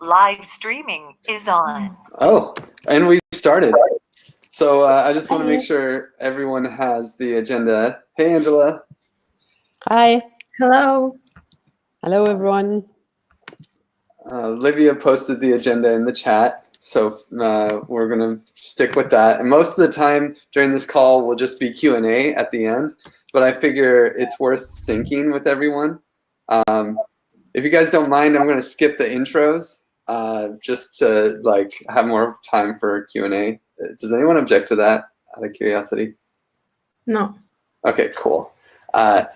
Live streaming is on. Oh, and we've started. So I just want to make sure everyone has the agenda. Hey, Angela. Hi. Hello. Hello, everyone. Livia posted the agenda in the chat, so we're going to stick with that. And most of the time during this call will just be Q&A at the end, but I figure it's worth syncing with everyone. If you guys don't mind, I'm going to skip the intros just to have more time for Q&A. Does anyone object to that out of curiosity? No. Okay, cool.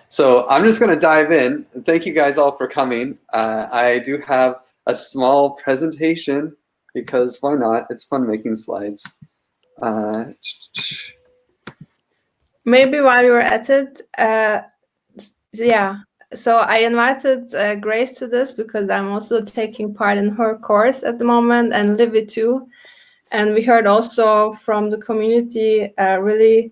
So I'm just going to dive in. Thank you guys all for coming. I do have a small presentation because why not? It's fun making slides. Maybe while you're at it, yeah. So I invited Grace to this because I'm also taking part in her course at the moment, and Livy too. And we heard also from the community really.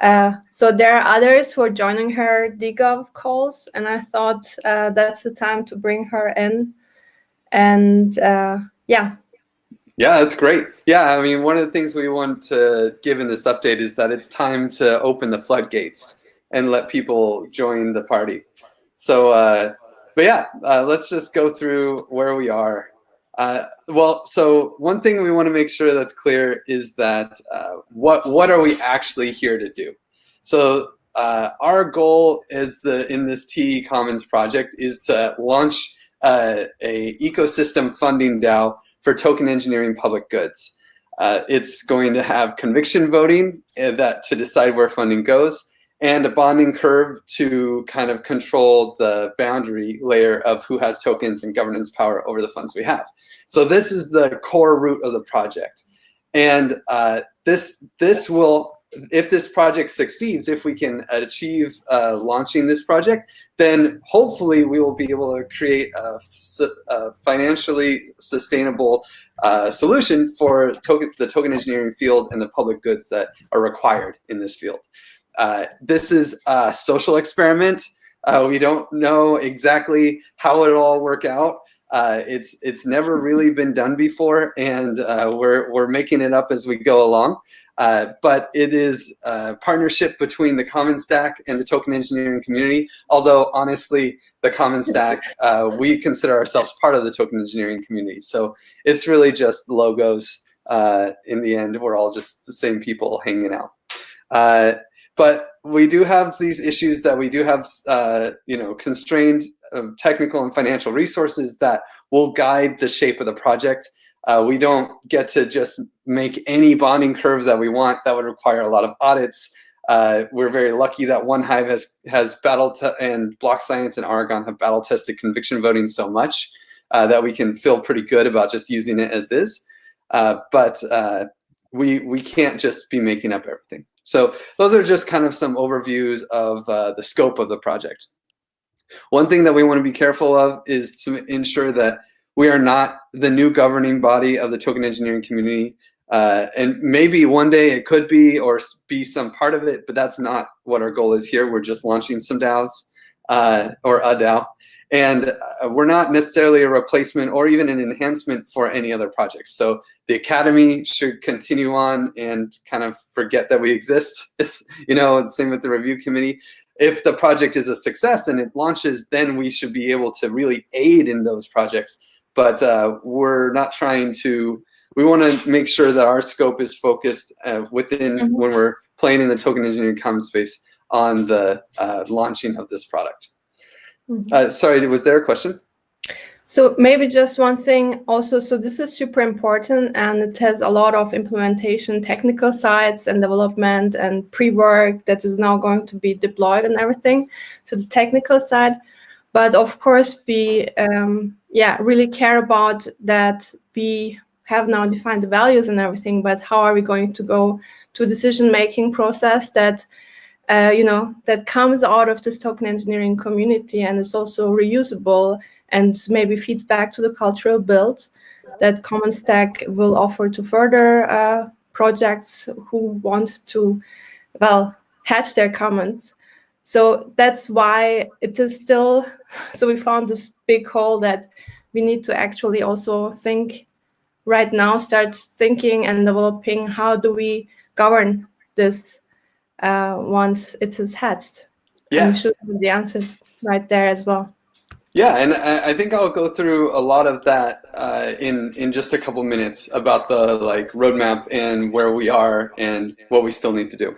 So there are others who are joining her DGov calls, and I thought that's the time to bring her in. And yeah. Yeah, that's great. Yeah, I mean, one of the things we want to give in this update is that it's time to open the floodgates and let people join the party. So, but yeah, let's just go through where we are. Well, so one thing we want to make sure that's clear is that what are we actually here to do? So our goal in this TE Commons project is to launch a ecosystem funding DAO for token engineering public goods. It's going to have conviction voting to decide where funding goes, and a bonding curve to kind of control the boundary layer of who has tokens and governance power over the funds we have. So this is the core root of the project. And this will, if this project succeeds, if we can achieve launching this project, then hopefully we will be able to create a financially sustainable solution for the token engineering field and the public goods that are required in this field. This is a social experiment. We don't know exactly how it'll all work out. It's never really been done before, and we're making it up as we go along. But it is a partnership between the Common Stack and the token engineering community. Although honestly, the Common Stack, we consider ourselves part of the token engineering community. So it's really just logos. In the end, we're all just the same people hanging out. But we do have these issues that we do have, constrained technical and financial resources that will guide the shape of the project. We don't get to just make any bonding curves that we want. That would require a lot of audits. We're very lucky that OneHive has and Block Science and Aragon have battle tested conviction voting so much that we can feel pretty good about just using it as is. But we can't just be making up everything. So those are just kind of some overviews of the scope of the project. One thing that we want to be careful of is to ensure that we are not the new governing body of the token engineering community. And maybe one day it could be or be some part of it, but that's not what our goal is here. We're just launching some DAOs or a DAO. And we're not necessarily a replacement or even an enhancement for any other projects. So the Academy should continue on and kind of forget that we exist. It's, same with the review committee. If the project is a success and it launches, then we should be able to really aid in those projects. But we're not trying to, we want to make sure that our scope is focused within when we're playing in the token engineering commons space on the launching of this product. Sorry, was there a question? So maybe just one thing also, so this is super important and it has a lot of implementation, technical sides and development and pre-work that is now going to be deployed and everything. So the technical side, but of course we really care about that we have now defined the values and everything, but how are we going to go to a decision-making process that that comes out of this token engineering community and is also reusable and maybe feeds back to the cultural build that Common Stack will offer to further projects who want to, hatch their commons. So that's why it is still, so we found this big hole that we need to actually also think right now, start thinking and developing how do we govern this once it is hatched. Yes. And we should have the answer right there as well. Yeah, and I think I'll go through a lot of that in just a couple minutes about the roadmap and where we are and what we still need to do.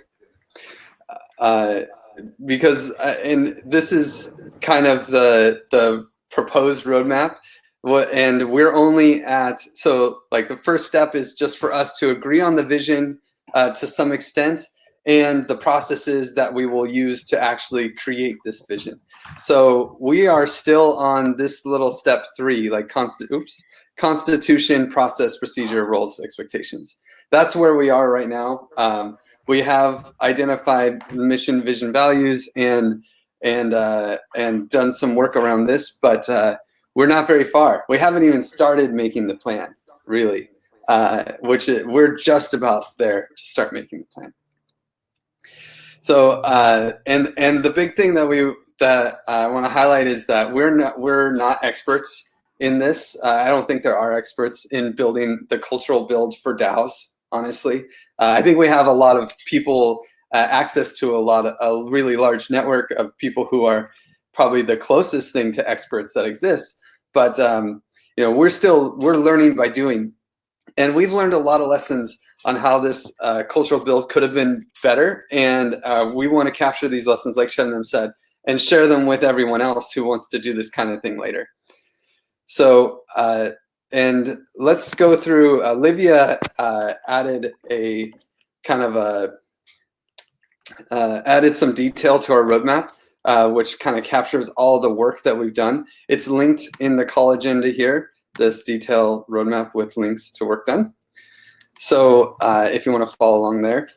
Because and this is kind of the proposed roadmap, and we're only at, so the first step is just for us to agree on the vision to some extent, and the processes that we will use to actually create this vision. So we are still on this little step 3, constitution, process, procedure, roles, expectations. That's where we are right now. We have identified mission, vision, values, and done some work around this, but we're not very far. We haven't even started making the plan, really, we're just about there to start making the plan. So and the big thing that I want to highlight is that we're not experts in this. I don't think there are experts in building the cultural build for DAOs, honestly. I think we have a lot of people, access to a really large network of people who are probably the closest thing to experts that exists. But we're learning by doing, and we've learned a lot of lessons on how this cultural build could have been better, and we want to capture these lessons, like Shabnam said, and share them with everyone else who wants to do this kind of thing later. So, and let's go through, Livia added a kind of added some detail to our roadmap, which kind of captures all the work that we've done. It's linked in the call agenda here, this detailed roadmap with links to work done. So if you want to follow along there.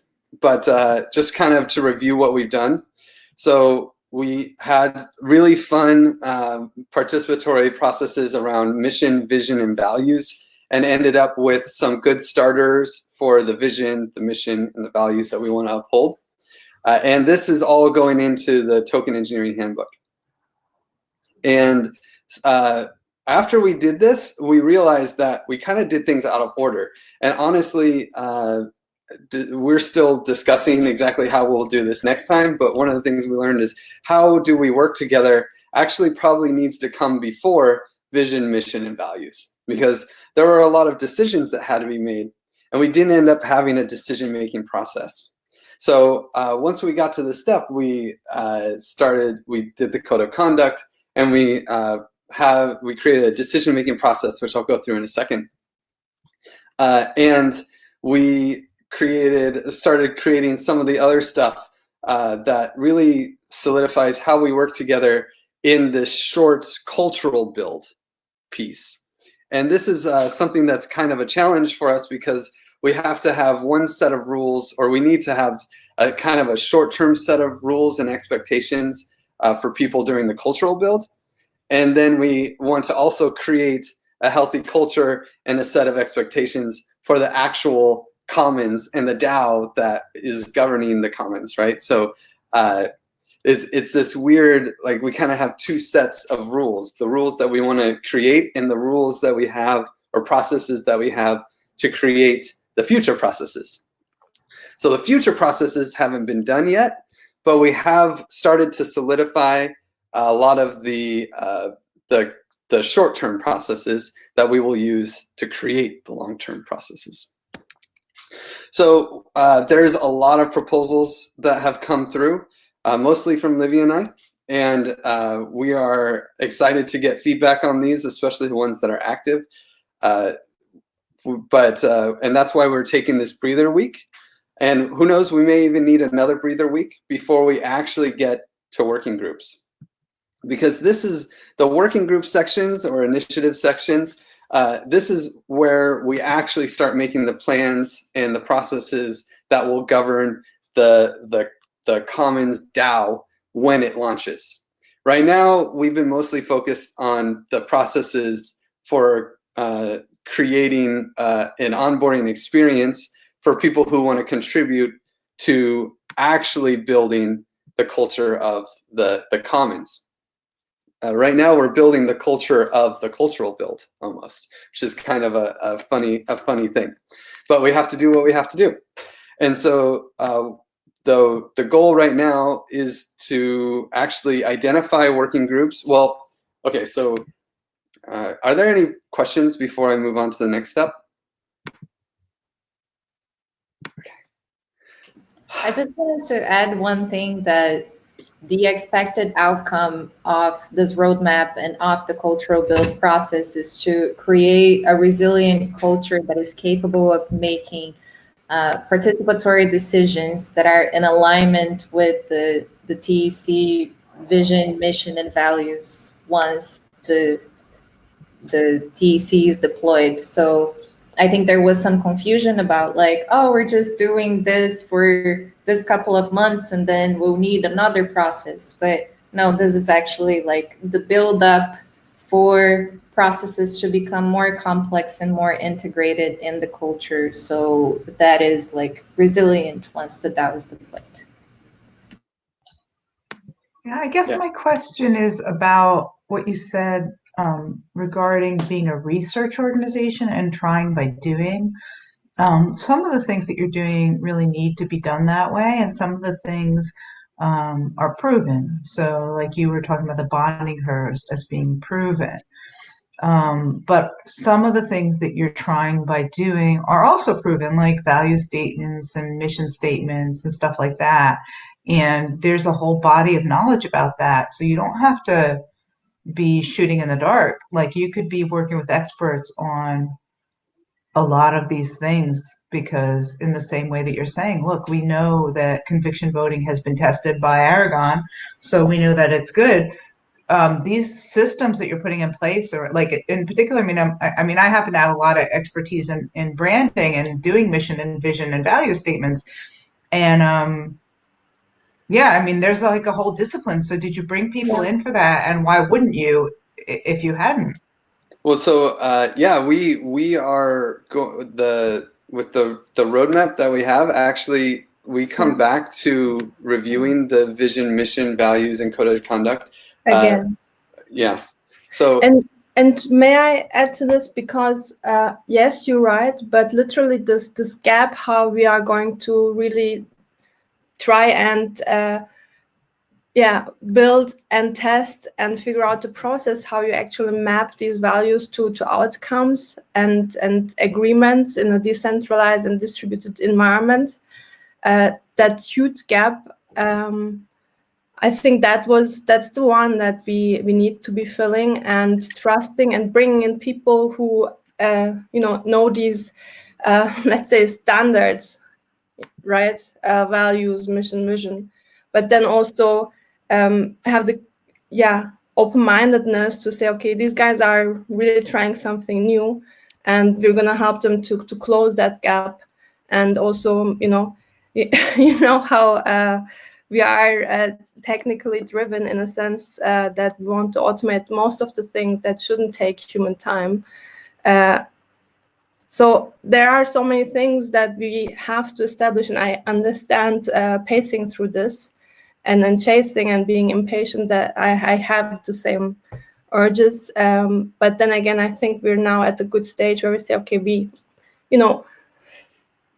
But just kind of to review what we've done. So we had really fun participatory processes around mission, vision, and values, and ended up with some good starters for the vision, the mission, and the values that we want to uphold. And this is all going into the Token Engineering Handbook. And after we did this, we realized that we kind of did things out of order. And honestly, we're still discussing exactly how we'll do this next time. But one of the things we learned is how do we work together actually probably needs to come before vision, mission, and values. Because there were a lot of decisions that had to be made. And we didn't end up having a decision-making process. So once we got to this step, we did the code of conduct, and we created a decision-making process, which I'll go through in a second. And we started creating some of the other stuff that really solidifies how we work together in this short cultural build piece. And this is something that's kind of a challenge for us, because we have to have one set of rules, or we need to have a kind of a short-term set of rules and expectations for people during the cultural build. And then we want to also create a healthy culture and a set of expectations for the actual commons and the DAO that is governing the commons, right? So it's this weird, we kind of have two sets of rules, the rules that we want to create and the rules that we have, or processes that we have to create the future processes. So the future processes haven't been done yet, but we have started to solidify a lot of the short-term processes that we will use to create the long-term processes. So there's a lot of proposals that have come through, mostly from Livia and I, and we are excited to get feedback on these, especially the ones that are active. And that's why we're taking this breather week. And who knows, we may even need another breather week before we actually get to working groups. Because this is the working group sections or initiative sections. This is where we actually start making the plans and the processes that will govern the Commons DAO when it launches. Right now, we've been mostly focused on the processes for creating an onboarding experience for people who want to contribute to actually building the culture of the commons. Right now, we're building the culture of the cultural build almost, which is kind of a funny thing. But we have to do what we have to do. And so the goal right now is to actually identify working groups. Well, okay, so are there any questions before I move on to the next step? Okay. I just wanted to add one thing, that the expected outcome of this roadmap and of the cultural build process is to create a resilient culture that is capable of making participatory decisions that are in alignment with the TEC vision, mission, and values once the TEC is deployed. So I think there was some confusion about like, oh, we're just doing this for this couple of months and then we'll need another process. But no, this is actually like the build up for processes to become more complex and more integrated in the culture. So that is like resilient once the DAO is deployed. Yeah, I guess my question is about what you said regarding being a research organization and trying by doing. Some of the things that you're doing really need to be done that way, and some of the things are proven. So like you were talking about the bonding curves as being proven. But some of the things that you're trying by doing are also proven, like value statements and mission statements and stuff like that. And there's a whole body of knowledge about that. So you don't have to be shooting in the dark. Like you could be working with experts on a lot of these things, because in the same way that you're saying, look, we know that conviction voting has been tested by Aragon, so we know that it's good. These systems that you're putting in place, or like in particular, I mean, I happen to have a lot of expertise in branding and doing mission and vision and value statements. And yeah, I mean, there's like a whole discipline. So did you bring people in for that? And why wouldn't you if you hadn't? Well, so yeah, we are with the roadmap that we have. Actually, we come back to reviewing the vision, mission, values, and code of conduct Again. Yeah. So and may I add to this, because yes, you're right, but literally this gap, how we are going to really try and build and test and figure out the process, how you actually map these values to outcomes and agreements in a decentralized and distributed environment. That huge gap, I think that's the one that we need to be filling and trusting and bringing in people who know these let's say standards, right? Values, mission, vision, but then also have the open-mindedness to say, okay, these guys are really trying something new, and we're gonna help them to close that gap. And also, you know how we are technically driven in a sense that we want to automate most of the things that shouldn't take human time. So there are so many things that we have to establish, and I understand pacing through this and then chasing and being impatient, that I have the same urges. But then again, I think we're now at a good stage where we say, okay, we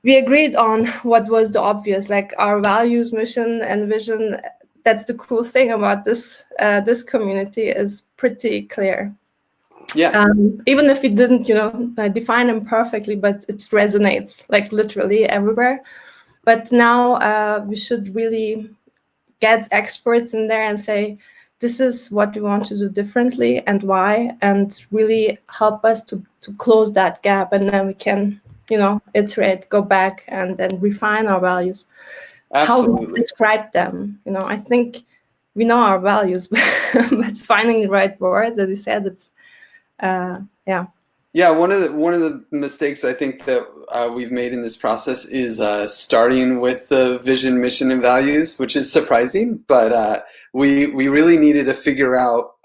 agreed on what was the obvious, like our values, mission, and vision. That's the cool thing about this community, is pretty clear. Yeah. Even if we didn't, define them perfectly, but it resonates like literally everywhere. But now we should really get experts in there and say, this is what we want to do differently and why, and really help us to close that gap, and then we can, iterate, go back, and then refine our values. Absolutely. How we describe them. I think we know our values, but finding the right words, as you said, it's Yeah, one of the mistakes I think that we've made in this process is starting with the vision, mission, and values, which is surprising. But we really needed to figure out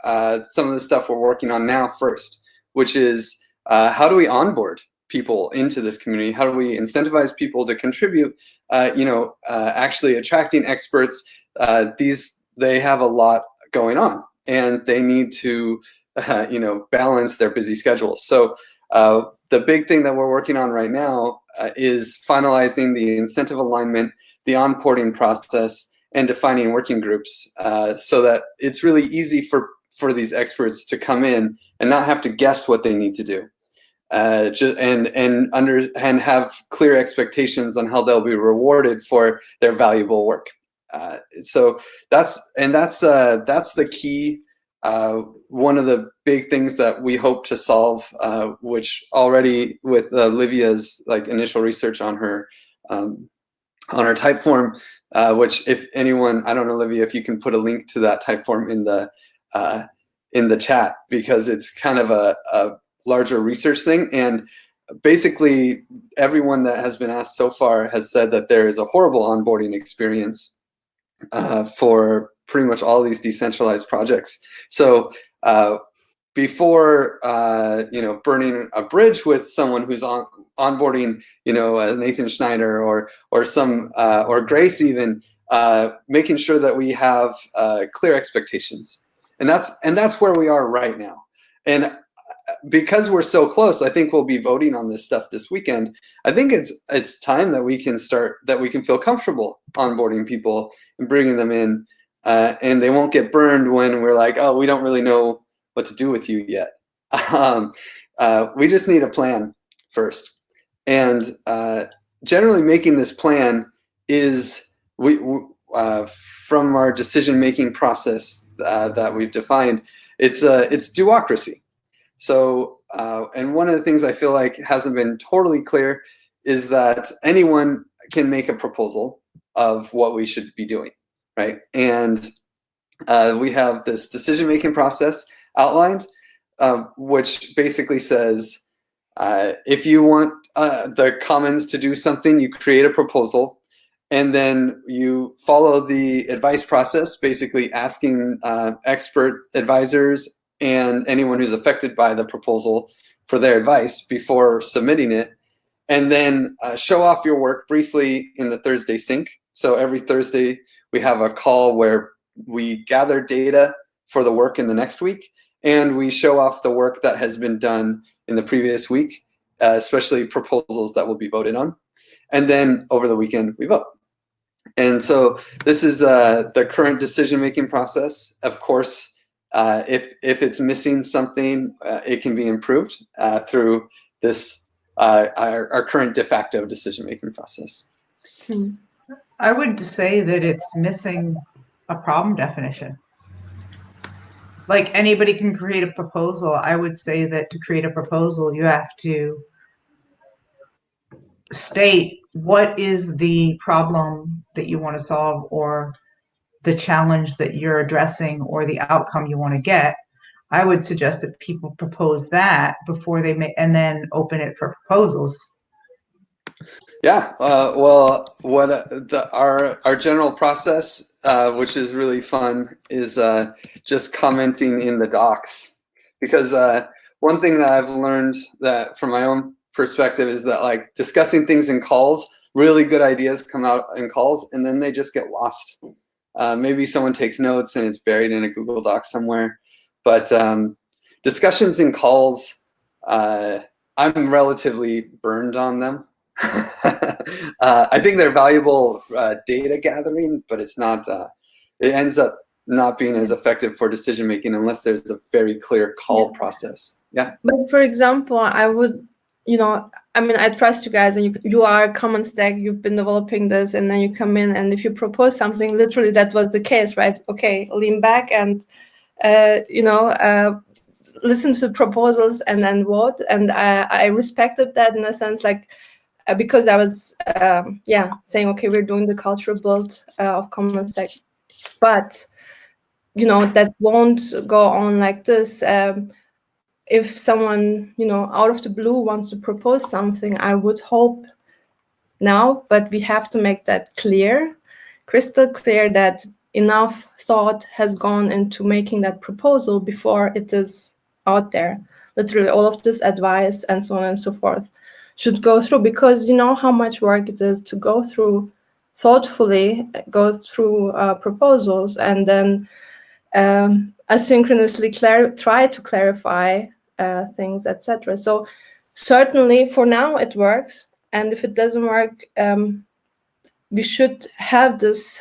some of the stuff we're working on now first, which is how do we onboard people into this community? How do we incentivize people to contribute? Actually attracting experts, they have a lot going on, and they need to balance their busy schedules. So the big thing that we're working on right now is finalizing the incentive alignment, the onboarding process, and defining working groups so that it's really easy for these experts to come in and not have to guess what they need to do, and have clear expectations on how they'll be rewarded for their valuable work. So that's the key. One of the big things that we hope to solve, which already with Livia's initial research on her type form, which if anyone, I don't know, Livia, if you can put a link to that type form in the chat, because it's kind of a larger research thing. And basically everyone that has been asked so far has said that there is a horrible onboarding experience for pretty much all these decentralized projects. So before burning a bridge with someone who's onboarding, Nathan Schneider or Grace, even making sure that we have clear expectations, and that's where we are right now. And because we're so close, I think we'll be voting on this stuff this weekend. I think it's time that we can feel comfortable onboarding people and bringing them in, and they won't get burned when we're like, oh, we don't really know what to do with you yet. We just need a plan first, and generally making this plan is from our decision-making process that we've defined. It's duocracy. So, and one of the things I feel like hasn't been totally clear is that anyone can make a proposal of what we should be doing, right? And we have this decision-making process outlined, which basically says, if you want the Commons to do something, you create a proposal, and then you follow the advice process, basically asking expert advisors and anyone who's affected by the proposal for their advice before submitting it, and then show off your work briefly in the Thursday sync. So every Thursday we have a call where we gather data for the work in the next week, and we show off the work that has been done in the previous week, especially proposals that will be voted on. And then over the weekend we vote. And so this is the current decision-making process. Of course, if it's missing something, it can be improved through this our current de facto decision-making process. I would say that it's missing a problem definition. Like anybody can create a proposal. I would say that to create a proposal, you have to state what is the problem that you want to solve, or the challenge that you're addressing, or the outcome you want to get. I would suggest that people propose that before they make, and then open it for proposals. Yeah, well, what our general process, which is really fun, is just commenting in the docs, because one thing that I've learned that from my own perspective is that discussing things in calls, really good ideas come out in calls, and then they just get lost. Maybe someone takes notes and it's buried in a Google Doc somewhere, but discussions in calls, I'm relatively burned on them. I think they're valuable data gathering, but it's not. It ends up not being as effective for decision making unless there's a very clear call process. Yeah. But for example, I would, I trust you guys, and you are Common Stack. You've been developing this, and then you come in, and if you propose something, literally that was the case, right? Okay, lean back and listen to proposals and then vote. And I respected that in a sense, because I was saying, okay, we're doing the cultural build of Common Stack, but that won't go on like this. If someone out of the blue wants to propose something, I would hope now, but we have to make that clear, crystal clear, that enough thought has gone into making that proposal before it is out there. Literally all of this advice and so on and so forth should go through, because how much work it is to go through thoughtfully go through proposals and then asynchronously try to clarify things, etc. So certainly for now it works, and if it doesn't work, we should have this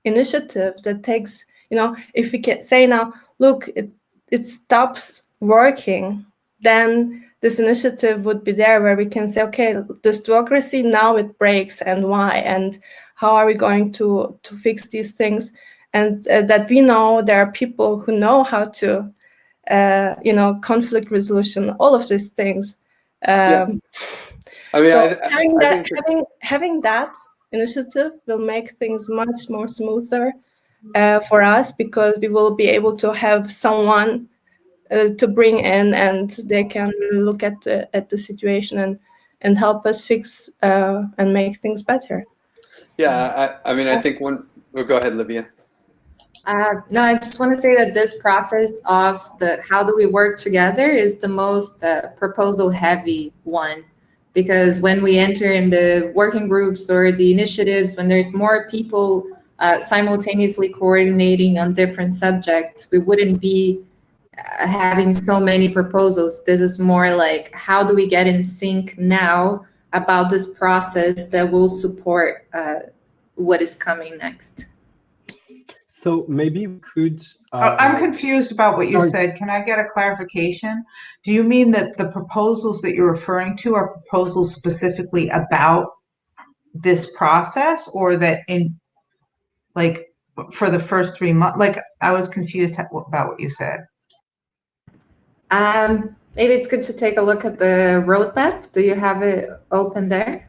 initiative that takes, if we can say now, look, it stops working, then this initiative would be there where we can say, okay, this bureaucracy, now it breaks, and why, and how are we going to fix these things, and that we know there are people who know how to, conflict resolution, all of these things. Yeah. I mean, so having that initiative will make things much more smoother for us, because we will be able to have someone to bring in, and they can look at the situation and help us fix and make things better. Yeah, I mean, I think one. Oh, go ahead, Livia. No, I just want to say that this process of the how do we work together is the most proposal heavy one, because when we enter in the working groups or the initiatives, when there's more people simultaneously coordinating on different subjects, we wouldn't be having so many proposals. This is more like, how do we get in sync now about this process that will support what is coming next? So maybe we could. I'm confused about what you said. Can I get a clarification? Do you mean that the proposals that you're referring to are proposals specifically about this process, or that for the first 3 months? Like, I was confused about what you said. Maybe it's good to take a look at the roadmap. Do you have it open there?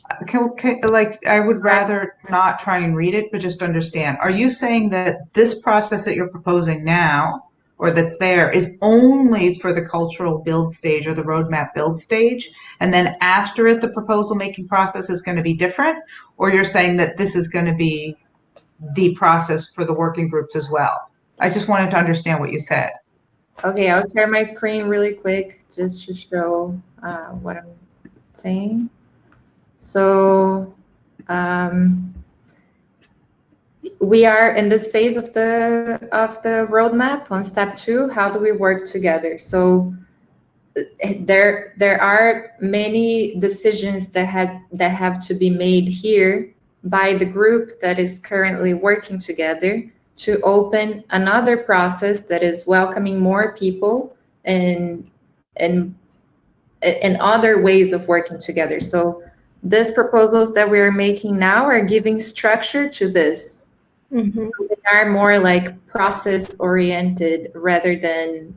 I would rather not try and read it, but just understand. Are you saying that this process that you're proposing now, or that's there, is only for the cultural build stage or the roadmap build stage, and then after it, the proposal making process is going to be different? Or you're saying that this is going to be the process for the working groups as well? I just wanted to understand what you said. Okay, I'll share my screen really quick just to show what I'm saying. So we are in this phase of the roadmap on step 2. How do we work together? So there are many decisions that have to be made here by the group that is currently working together to open another process that is welcoming more people and other ways of working together. So these proposals that we are making now are giving structure to this. Mm-hmm. So they are more like process oriented rather than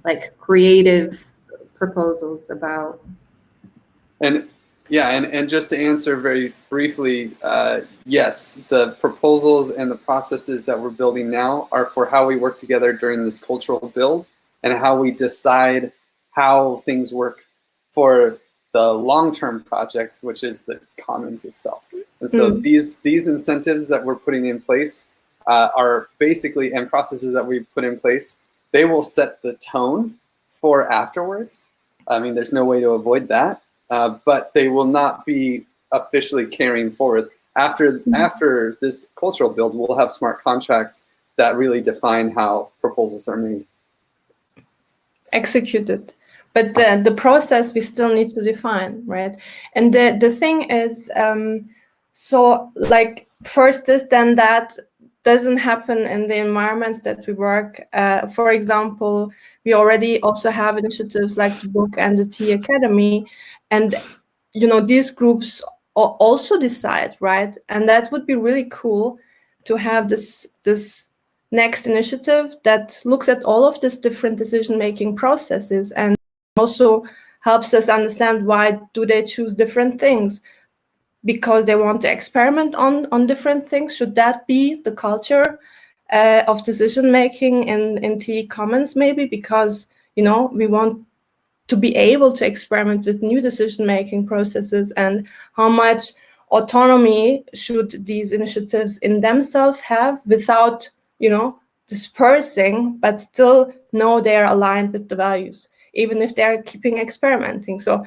like creative proposals about. And yeah, and just to answer very briefly, yes, the proposals and the processes that we're building now are for how we work together during this cultural build, and how we decide how things work for the long-term projects, which is the commons itself. And so these incentives that we're putting in place are basically, and processes that we put in place, they will set the tone for afterwards. I mean, there's no way to avoid that, but they will not be officially carrying forward. After this cultural build, we'll have smart contracts that really define how proposals are made. Executed. But the process we still need to define, right? And the thing is, so like first this, then that doesn't happen in the environments that we work. For example, we already also have initiatives like the book and the TEC Academy, and these groups also decide, right? And that would be really cool to have this next initiative that looks at all of these different decision-making processes and also helps us understand why do they choose different things, because they want to experiment on different things. Should that be the culture of decision making in TE Commons? Maybe because we want to be able to experiment with new decision making processes, and how much autonomy should these initiatives in themselves have without dispersing, but still know they are aligned with the values, even if they're keeping experimenting. So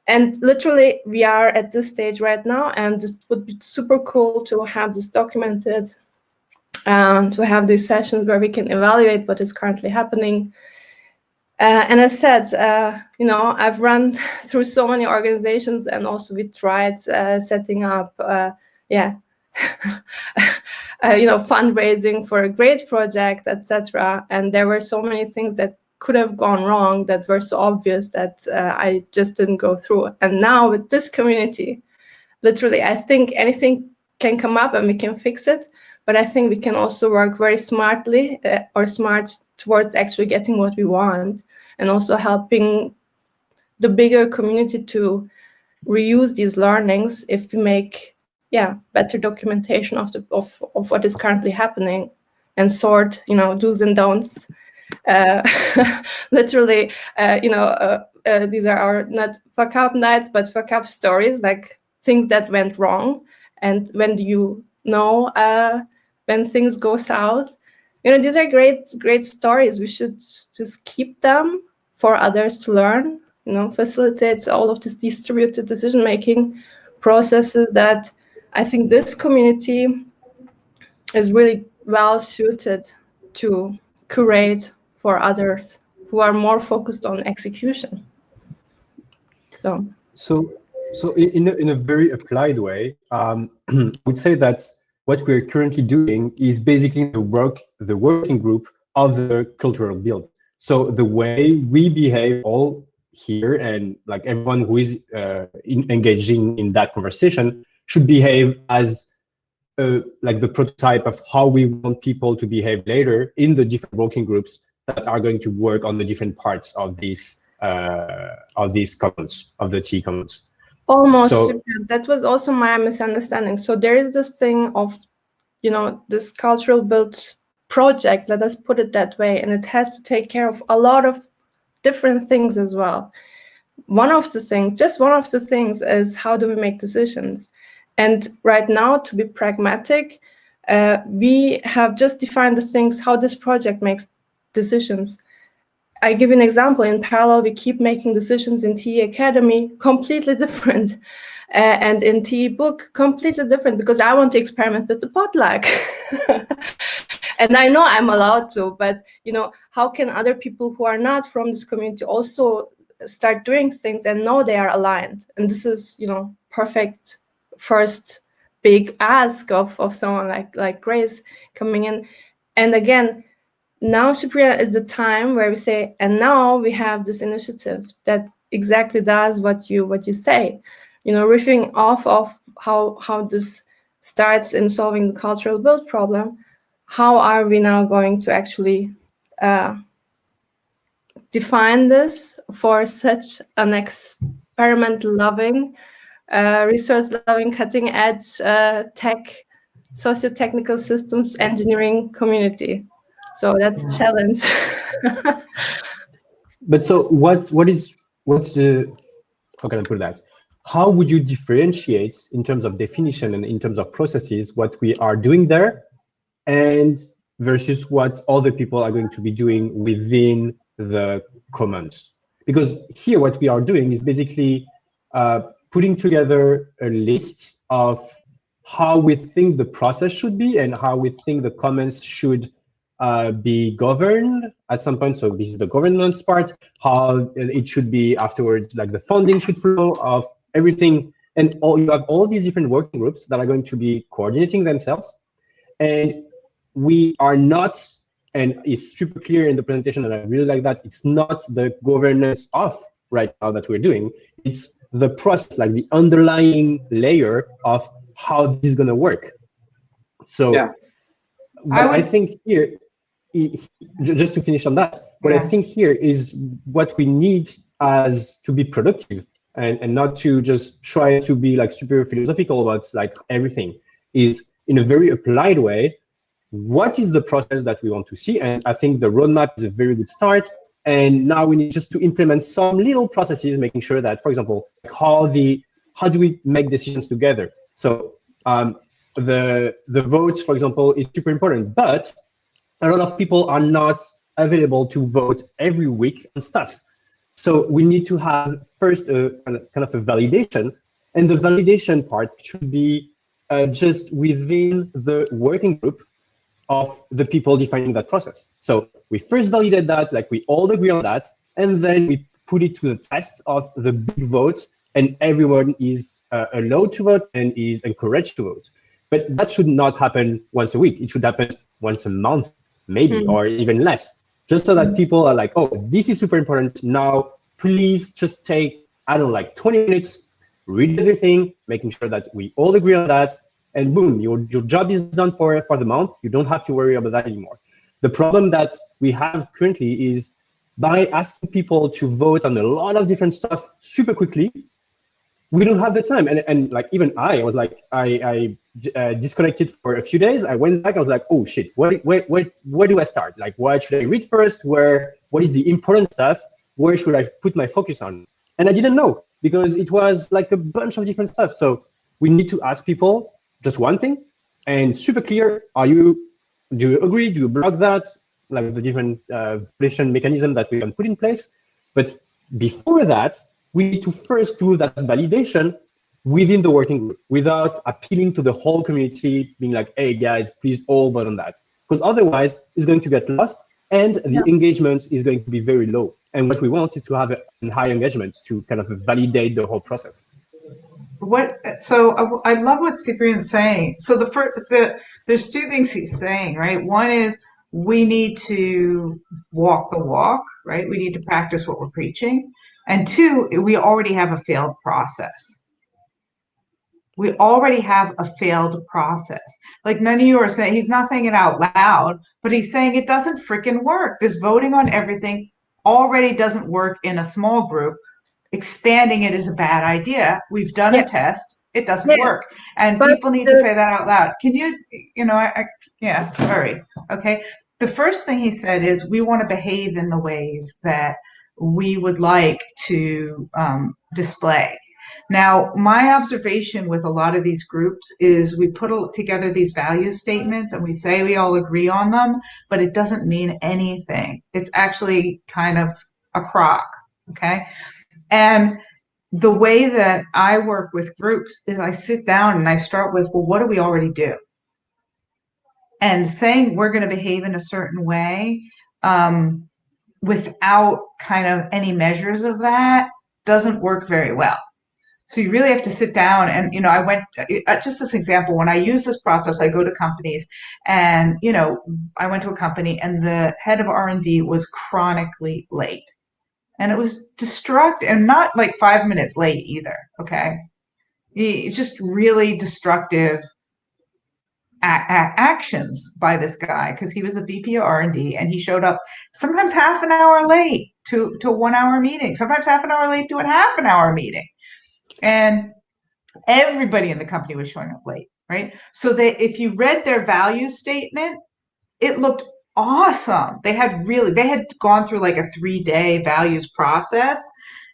And literally, we are at this stage right now, and it would be super cool to have this documented, to have these sessions where we can evaluate what is currently happening. And as said, I've run through so many organizations, and also we tried setting up, fundraising for a great project, etc. And there were so many things that could have gone wrong that were so obvious that I just didn't go through. And now with this community, literally, I think anything can come up and we can fix it. But I think we can also work very smartly smart towards actually getting what we want, and also helping the bigger community to reuse these learnings if we make better documentation of what is currently happening, and sort do's and don'ts. Literally, these are our not fuck up nights, but fuck up stories, like things that went wrong. And when do you know when things go south? These are great stories. We should just keep them for others to learn. Facilitate all of this distributed decision-making processes that I think this community is really well suited to curate for others who are more focused on execution. So in a very applied way, I would say that what we're currently doing is basically the working group of the cultural build. So the way we behave all here, and like everyone who is engaging in that conversation, should behave as like the prototype of how we want people to behave later in the different working groups that are going to work on the different parts of these commons, of the TE Commons. Almost. So, that was also my misunderstanding. So there is this thing of, this cultural build project, let us put it that way, and it has to take care of a lot of different things as well. One of the things is how do we make decisions? And right now, to be pragmatic, we have just defined the things, how this project makes decisions. I give you an example. In parallel, we keep making decisions in TE Academy, completely different. And in TE Book, completely different, because I want to experiment with the potluck. And I know I'm allowed to, but how can other people who are not from this community also start doing things and know they are aligned? And this is, perfect first big ask of someone like Grace coming in. And again, now, Supriya, is the time where we say, and now we have this initiative that exactly does what you say, riffing off of how this starts in solving the cultural build problem. How are we now going to actually define this for such an experiment-loving, research-loving, cutting-edge tech, socio-technical systems engineering community? So that's a challenge. But so what's the, how can I put that? How would you differentiate in terms of definition and in terms of processes what we are doing there and versus what other people are going to be doing within the commons? Because here what we are doing is basically putting together a list of how we think the process should be and how we think the commons should be governed at some point. So this is the governance part, how it should be afterwards, like the funding should flow of everything. And you have all these different working groups that are going to be coordinating themselves. And we are not, and it's super clear in the presentation, and I really like that, it's not the governance of right now that we're doing, it's the process, like the underlying layer of how this is going to work. So yeah. I think here, just to finish on that, what I think here is what we need as to be productive and not to just try to be like super philosophical about like everything, is in a very applied way, what is the process that we want to see? And I think the roadmap is a very good start. And now we need just to implement some little processes, making sure that, for example, how do we make decisions together? So the vote, for example, is super important, but a lot of people are not available to vote every week on stuff. So we need to have first a kind of a validation, and the validation part should be just within the working group of the people defining that process. So we first validate that, like we all agree on that, and then we put it to the test of the big vote, and everyone is allowed to vote and is encouraged to vote. But that should not happen once a week. It should happen once a month, maybe, or even less, just so that people are like, oh, this is super important. Now, please just take, I don't know, like 20 minutes, read everything, making sure that we all agree on that, and boom, your job is done for the month. You don't have to worry about that anymore. The problem that we have currently is by asking people to vote on a lot of different stuff super quickly, we don't have the time. And like even I was like, I disconnected for a few days. I went back, I was like, oh shit, where do I start? Like, what should I read first? What is the important stuff? Where should I put my focus on? And I didn't know, because it was like a bunch of different stuff. So we need to ask people just one thing, and super clear, do you agree? Do you block that? Like the different validation mechanism that we can put in place. But before that, we need to first do that validation within the working group without appealing to the whole community, being like, hey guys, please all vote on that. Because otherwise it's going to get lost and the engagement is going to be very low. And what we want is to have a high engagement to kind of validate the whole process. So I love what Cyprian's saying. So there's two things he's saying, right? One is we need to walk the walk, right? We need to practice what we're preaching. And two, we already have a failed process. We already have a failed process. Like none of you are saying, he's not saying it out loud, but he's saying it doesn't freaking work. This voting on everything already doesn't work in a small group. Expanding it is a bad idea. We've done a test. It doesn't work. And people need to say that out loud. Can you, yeah, sorry. Okay. The first thing he said is we want to behave in the ways that we would like to display. Now, my observation with a lot of these groups is we put together these value statements and we say we all agree on them, but it doesn't mean anything. It's actually kind of a crock, okay? And the way that I work with groups is I sit down and I start with, well, what do we already do? And saying we're going to behave in a certain way without kind of any measures of that doesn't work very well. So you really have to sit down and, I went, just this example, when I use this process, I go to companies and, I went to a company and the head of R&D was chronically late. And it was destructive, and not like 5 minutes late either, okay? It's just really destructive actions by this guy, because he was the VP of R&D and he showed up sometimes half an hour late to a 1 hour meeting, sometimes half an hour late to a half an hour meeting. And everybody in the company was showing up late, right? So if you read their value statement, it looked awesome. They had gone through like a 3-day values process,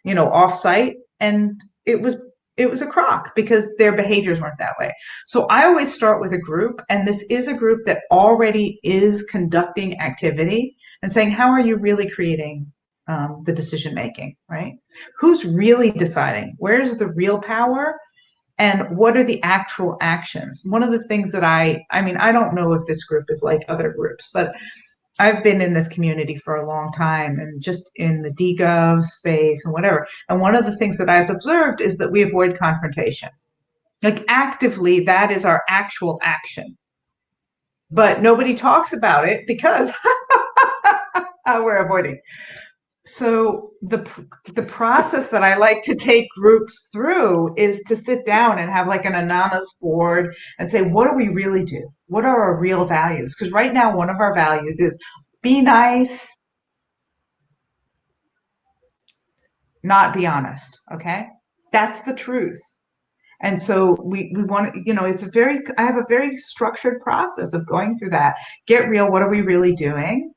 offsite, and it was a crock because their behaviors weren't that way. So I always start with a group, and this is a group that already is conducting activity and saying, how are you really creating the decision making, right? Who's really deciding? Where's the real power? And what are the actual actions? One of the things that I don't know if this group is like other groups, but I've been in this community for a long time and just in the DGov space and whatever. And one of the things that I've observed is that we avoid confrontation. Like actively, that is our actual action. But nobody talks about it because we're avoiding. So the process that I like to take groups through is to sit down and have like an anonymous board and say, what do we really do? What are our real values? Because right now, one of our values is be nice, not be honest. Okay. That's the truth. And so we want to, I have a very structured process of going through that. Get real. What are we really doing?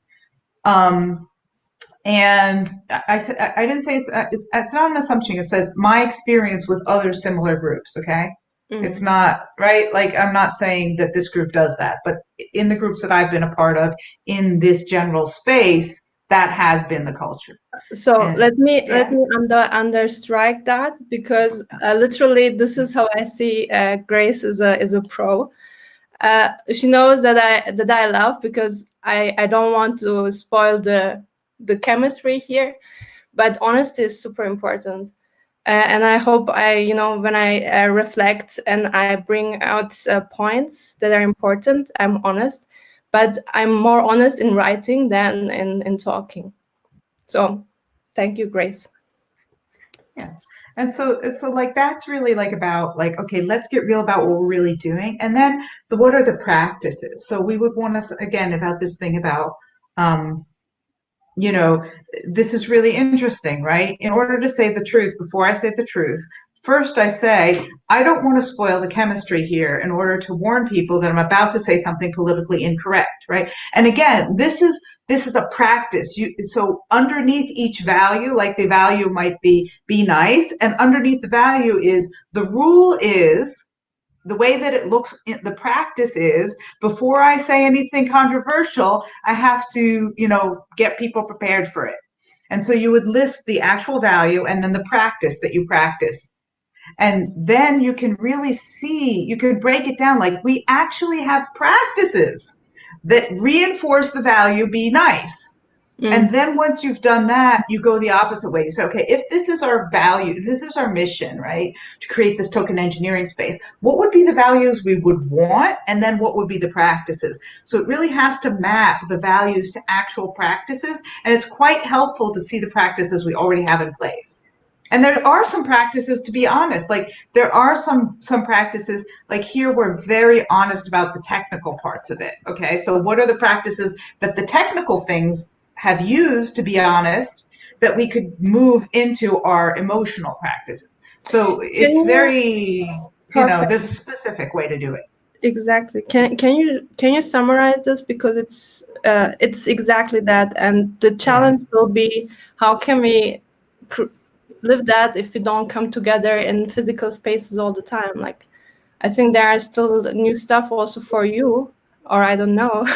And I didn't say it's not an assumption. It says my experience with other similar groups. Okay. Mm-hmm. It's not right. Like I'm not saying that this group does that, but in the groups that I've been a part of in this general space, that has been the culture. So And- let me yeah. understrike that, because literally this is how I see Grace is a pro. She knows that I love, because I don't want to spoil the chemistry here, but honesty is super important. And I hope when I reflect and I bring out points that are important, I'm honest, but I'm more honest in writing than in talking. So thank you, Grace. Yeah. And so like, that's really like about like, okay, let's get real about what we're really doing. And then what are the practices? So we would want to, again, about this thing about, this is really interesting, right? In order to say the truth, before I say the truth, first I say, I don't want to spoil the chemistry here in order to warn people that I'm about to say something politically incorrect, right? And again, this is a practice. So underneath each value, like the value might be nice, and underneath the value is, the rule is, the way that it looks, the practice is, before I say anything controversial, I have to, get people prepared for it. And so you would list the actual value and then the practice that you practice. And then you can really see, you can break it down, like, we actually have practices that reinforce the value, be nice. And then once you've done that, you go the opposite way. You say, okay, if this is our value, this is our mission, right, to create this token engineering space, what would be the values we would want? And then what would be the practices? So it really has to map the values to actual practices. And it's quite helpful to see the practices we already have in place. And there are some practices, to be honest, like there are some practices, like here we're very honest about the technical parts of it. Okay, so what are the practices that the technical things have used, to be honest, that we could move into our emotional practices? So it's very, there's a specific way to do it. Exactly. Can you summarize this, because it's exactly that, and the challenge will be, how can we live that if we don't come together in physical spaces all the time? Like, I think there are still new stuff also for you, or I don't know.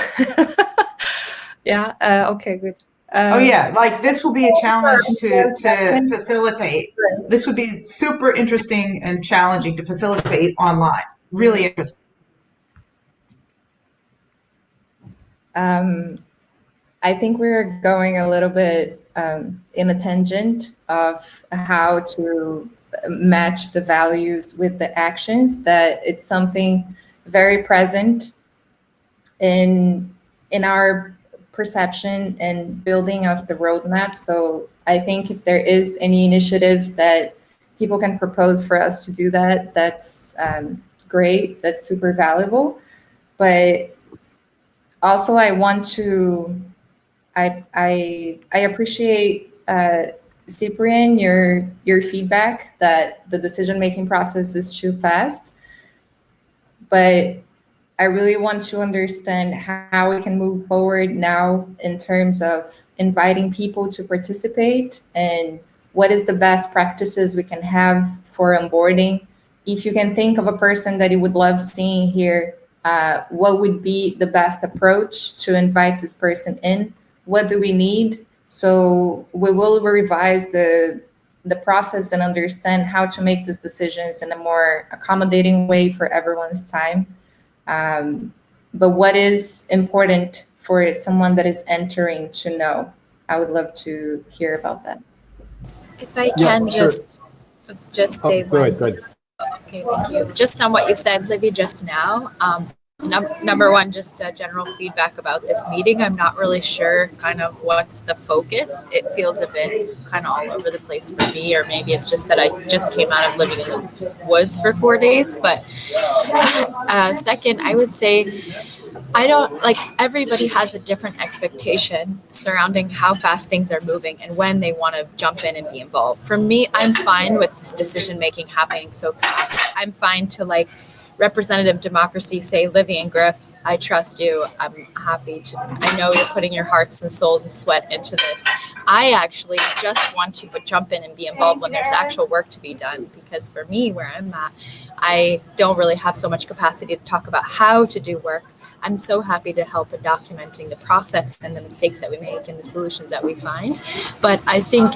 Yeah. Okay. Good. Oh yeah, like this will be a challenge to facilitate. This would be super interesting and challenging to facilitate online. Really interesting. I think we're going a little bit in a tangent of how to match the values with the actions, that it's something very present in our perception and building of the roadmap. So I think if there is any initiatives that people can propose for us to do that, that's great, that's super valuable. But also I want to, I appreciate Cyprian, your feedback that the decision-making process is too fast, but I really want to understand how we can move forward now in terms of inviting people to participate, and what is the best practices we can have for onboarding. If you can think of a person that you would love seeing here, what would be the best approach to invite this person in? What do we need? So we will revise the process and understand how to make these decisions in a more accommodating way for everyone's time. But what is important for someone that is entering to know? I would love to hear about that. If I can just say go ahead. Okay, thank you. Just on what you said, Livy, just now. Number one, just general feedback about this meeting. I'm not really sure kind of what's the focus. It feels a bit kind of all over the place for me, or maybe it's just that I just came out of living in the woods for 4 days. But second, I would say everybody has a different expectation surrounding how fast things are moving and when they want to jump in and be involved. For me, I'm fine with this decision making happening so fast. I'm fine to representative democracy, say, Livy and Griff, I trust you. I'm happy to, I know you're putting your hearts and souls and sweat into this. I actually just want to jump in and be involved when there's actual work to be done, because for me, where I'm at, I don't really have so much capacity to talk about how to do work. I'm so happy to help in documenting the process and the mistakes that we make and the solutions that we find. But I think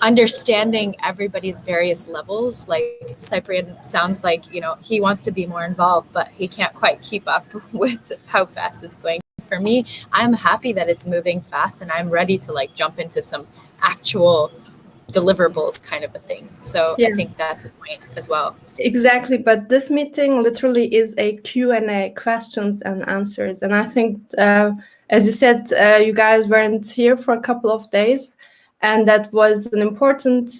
understanding everybody's various levels, like Cyprian sounds like, you know, he wants to be more involved, but he can't quite keep up with how fast it's going. For me, I'm happy that it's moving fast and I'm ready to like jump into some actual deliverables kind of a thing. So Yeah. I think that's a point as well. Exactly, but this meeting literally is a Q&A, questions and answers. And I think, as you said, you guys weren't here for a couple of days, and that was an important,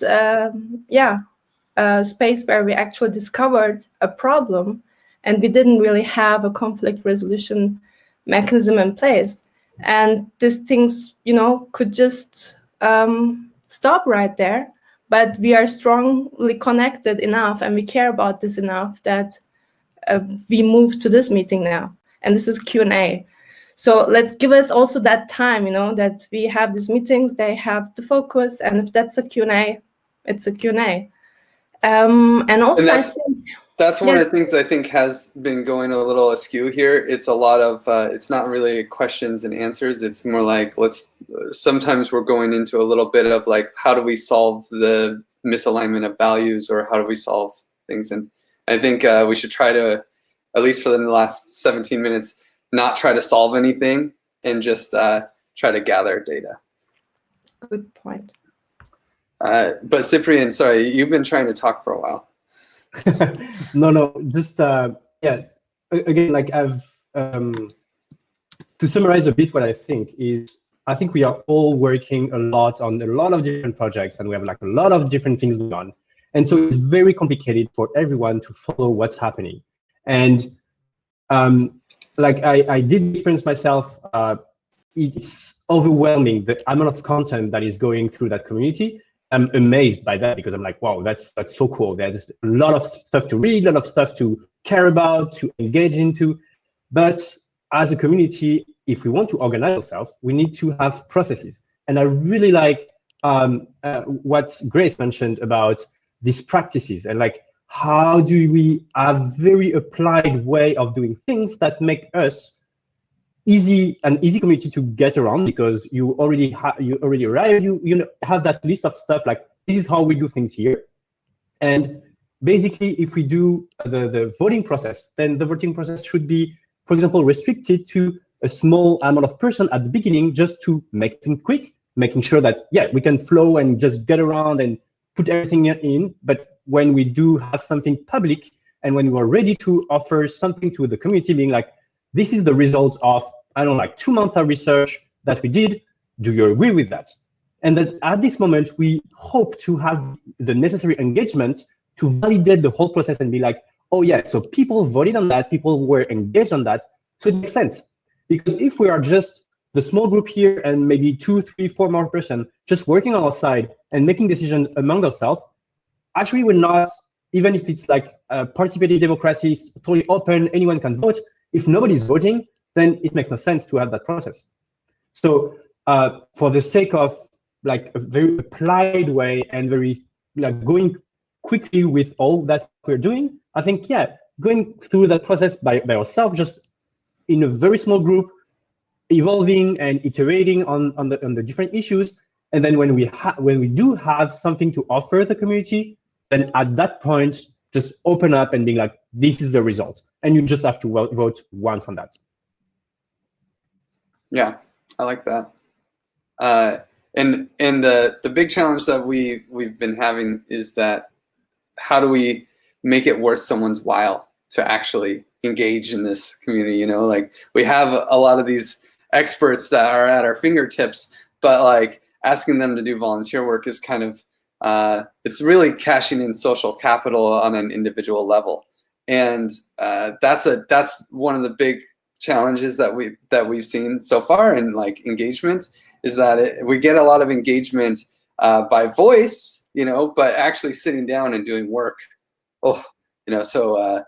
space where we actually discovered a problem, and we didn't really have a conflict resolution mechanism in place. And these things, you know, could just stop right there. But we are strongly connected enough and we care about this enough that we move to this meeting now. And this is Q&A. So let's give us also that time, you know, that we have these meetings, they have the focus. And if that's a Q&A, it's a Q&A. And also, I think that's one of the things I think has been going a little askew here. It's a lot of, it's not really questions and answers. It's more like, sometimes we're going into a little bit of like, how do we solve the misalignment of values, or how do we solve things? And I think we should try to, at least for the last 17 minutes, not try to solve anything and just try to gather data. Good point. But Cyprian, sorry, you've been trying to talk for a while. No, just yeah. Again, like I've to summarize a bit what I think is, I think we are all working a lot on a lot of different projects, and we have like a lot of different things going on, and so it's very complicated for everyone to follow what's happening. And like I did experience myself, it's overwhelming the amount of content that is going through that community. I'm amazed by that because I'm like, wow, that's so cool. There's a lot of stuff to read, a lot of stuff to care about, to engage into. But as a community, if we want to organize ourselves, we need to have processes. And I really like what Grace mentioned about these practices and like, how do we have very applied way of doing things that make us an easy community to get around, because you already arrive, you have that list of stuff like, this is how we do things here. And basically, if we do the voting process, then the voting process should be, for example, restricted to a small amount of person at the beginning, just to make things quick, making sure that, yeah, we can flow and just get around and put everything in. But when we do have something public, and when we are ready to offer something to the community, being like, this is the result of, I don't know, like 2 months of research that we did. Do you agree with that? And that at this moment, we hope to have the necessary engagement to validate the whole process and be like, oh yeah, so people voted on that, people were engaged on that, so it makes sense. Because if we are just the small group here and maybe 2, 3, 4 more person just working on our side and making decisions among ourselves, actually we're not, even if it's like a participative democracy, it's totally open, anyone can vote. If nobody's voting, then it makes no sense to have that process. So for the sake of like a very applied way and very like going quickly with all that we're doing, I think, yeah, going through that process by ourselves, just in a very small group, evolving and iterating on the different issues. And then when we do have something to offer the community, then at that point, just open up and being like, this is the result. And you just have to vote once on that. Yeah, I like that. And the big challenge that we've been having is that, how do we make it worth someone's while to actually engage in this community? You know, like, we have a lot of these experts that are at our fingertips, but like asking them to do volunteer work is kind of, it's really cashing in social capital on an individual level. And that's one of the big challenges that we've seen so far in like engagement, is that we get a lot of engagement by voice, you know, but actually sitting down and doing work. Oh, you know, so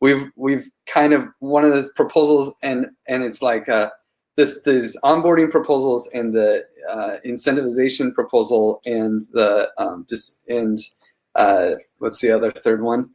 we've kind of, one of the proposals, and it's like these onboarding proposals and the incentivization proposal and the what's the other third one?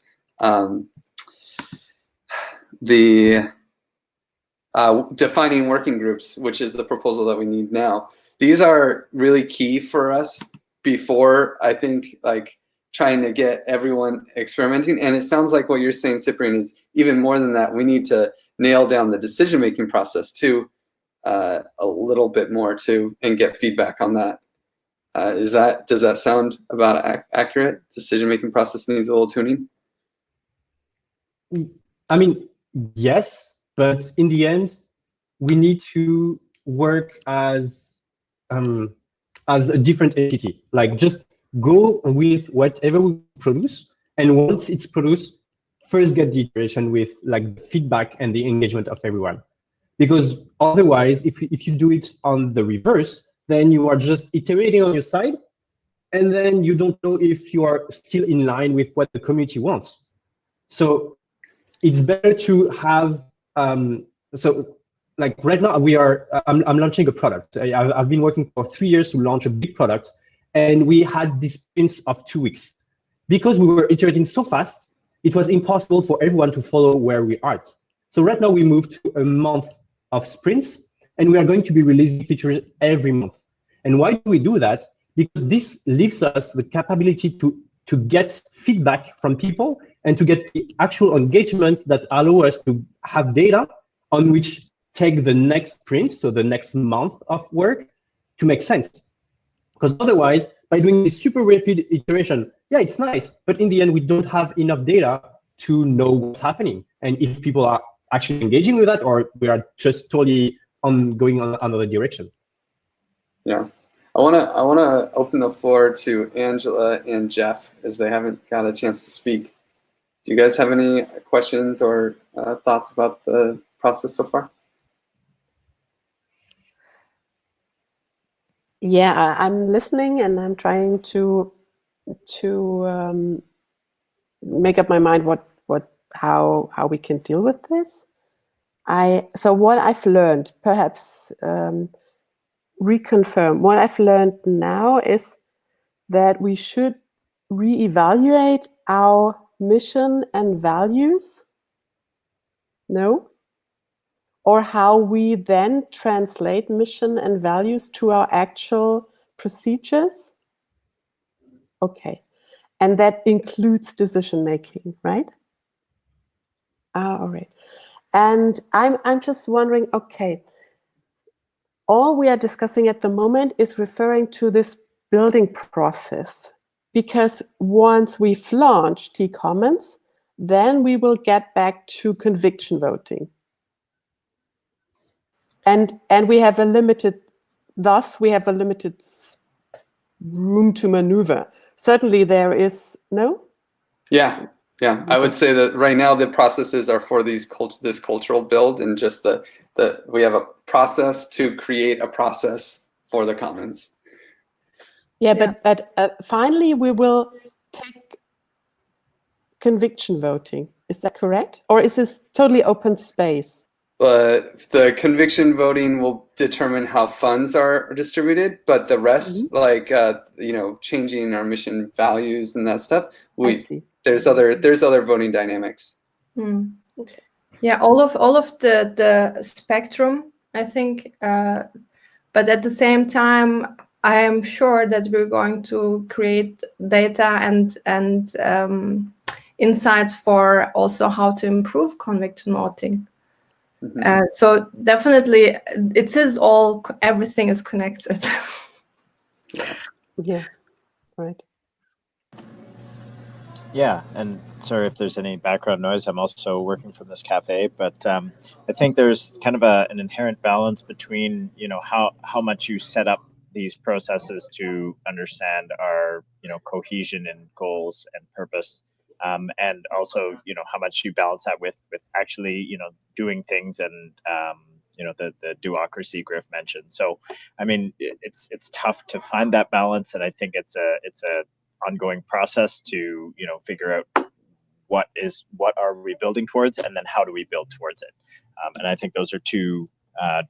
defining working groups, which is the proposal that we need now. These are really key for us before, I think, like trying to get everyone experimenting. And it sounds like what you're saying, Cyprian, is even more than that. We need to nail down the decision-making process too, a little bit more too, and get feedback on that. Does that sound about accurate? Decision-making process needs a little tuning. I mean, yes, but in the end, we need to work as a different entity. Like, just go with whatever we produce, and once it's produced, first get the iteration with like the feedback and the engagement of everyone. Because otherwise, if you do it on the reverse, then you are just iterating on your side, and then you don't know if you are still in line with what the community wants. So it's better to have, so like right now I'm launching a product. I've been working for 3 years to launch a big product, and we had this sprints of 2 weeks. Because we were iterating so fast, it was impossible for everyone to follow where we are at. So right now we moved to a month of sprints, and we are going to be releasing features every month. And why do we do that? Because this leaves us the capability to get feedback from people and to get the actual engagement that allow us to have data on which take the next sprint, so the next month of work, to make sense. Because otherwise, by doing this super rapid iteration, yeah, it's nice, but in the end, we don't have enough data to know what's happening and if people are actually engaging with that, or we are just totally going on another direction. Yeah, I wanna open the floor to Angela and Jeff, as they haven't got a chance to speak. Do you guys have any questions or thoughts about the process so far? Yeah, I'm listening and I'm trying to make up my mind how we can deal with this. So what I've learned, perhaps reconfirm, what I've learned now is that we should reevaluate our mission and values. No? Or how we then translate mission and values to our actual procedures. Okay. And that includes decision making, right? All right. And I'm just wondering, okay, all we are discussing at the moment is referring to this building process, because once we've launched T-Commons, then we will get back to conviction voting. And we have a limited, thus we have a limited room to maneuver. Certainly there is, no? Yeah. I would say that right now the processes are for this cultural build, and just we have a process to create a process for the commons. Yeah, but finally we will take conviction voting. Is that correct? Or is this totally open space? The conviction voting will determine how funds are distributed, but the rest, like changing our mission values and that stuff, there's other voting dynamics. Okay. Yeah, all of the spectrum, I think, but at the same time, I am sure that we're going to create data and insights for also how to improve conviction voting. So definitely, it is everything is connected. Yeah, right. Yeah, and sorry if there's any background noise. I'm also working from this cafe, but I think there's kind of an inherent balance between how much you set up these processes to understand our cohesion and goals and purpose, and also how much you balance that with actually doing things and the duocracy Griff mentioned. So I mean it's tough to find that balance, and I think it's a ongoing process to figure out what are we building towards, and then how do we build towards it. And I think those are two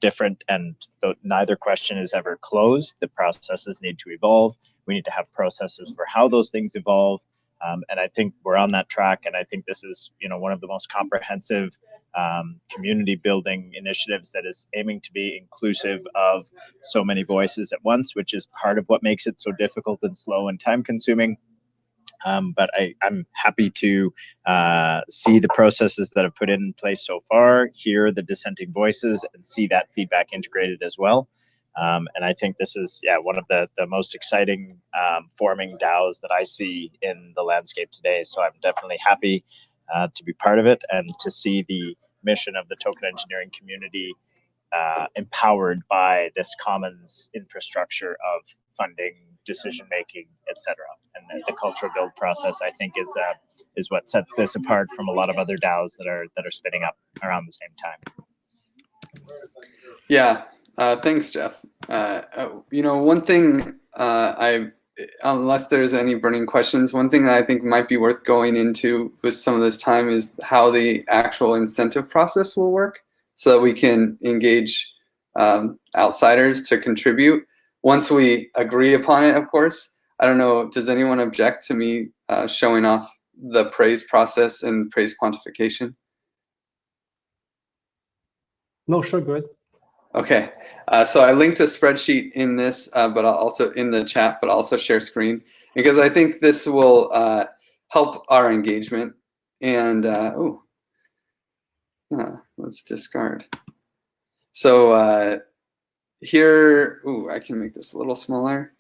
different, and neither question is ever closed. The processes need to evolve. We need to have processes for how those things evolve. And I think we're on that track. And I think this is one of the most comprehensive community building initiatives that is aiming to be inclusive of so many voices at once, which is part of what makes it so difficult and slow and time consuming. But I'm happy to see the processes that have put in place so far, hear the dissenting voices, and see that feedback integrated as well. And I think this is, one of the most exciting forming DAOs that I see in the landscape today. So I'm definitely happy to be part of it and to see the mission of the token engineering community empowered by this commons infrastructure of funding, decision making, etc. And the cultural build process, I think, is what sets this apart from a lot of other DAOs that are spinning up around the same time. Yeah, thanks, Jeff. One thing unless there's any burning questions, one thing that I think might be worth going into with some of this time is how the actual incentive process will work, so that we can engage outsiders to contribute once we agree upon it, of course. I don't know, does anyone object to me showing off the praise process and praise quantification? No, sure, go ahead. Okay, so I linked a spreadsheet in this, but I'll also in the chat, but I'll also share screen, because I think this will help our engagement. And let's discard. So here, I can make this a little smaller.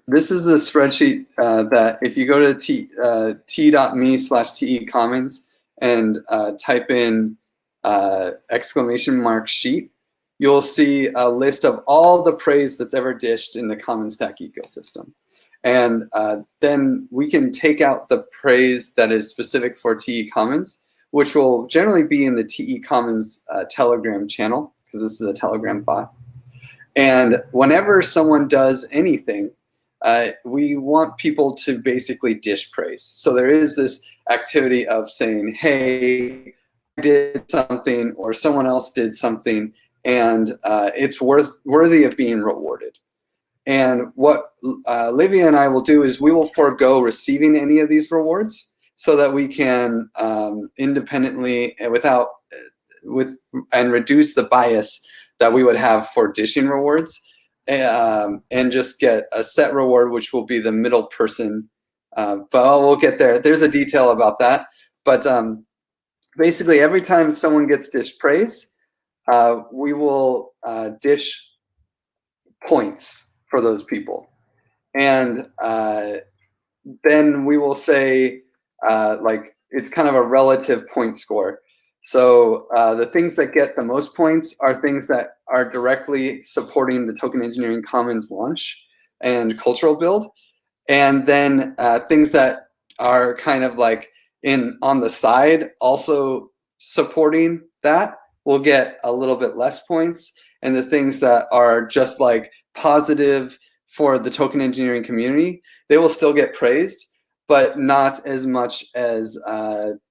This is the spreadsheet that if you go to t.me/tecommons and type in !sheet, you'll see a list of all the praise that's ever dished in the Commons Stack ecosystem. And then we can take out the praise that is specific for TE Commons, which will generally be in the TE Commons Telegram channel, because this is a Telegram bot. And whenever someone does anything, we want people to basically dish praise. So there is this activity of saying, hey, I did something, or someone else did something, and it's worthy of being rewarded. And what Livia and I will do is we will forego receiving any of these rewards so that we can independently and and reduce the bias that we would have for dishing rewards, and just get a set reward, which will be the middle person. But we'll get there. There's a detail about that. But basically, every time someone gets dish praise, we will dish points for those people. And then we will say, it's kind of a relative point score. So the things that get the most points are things that are directly supporting the Token Engineering Commons launch and cultural build. And then things that are kind of like on the side also supporting that will get a little bit less points. And the things that are just like positive for the token engineering community, they will still get praised, but not as much as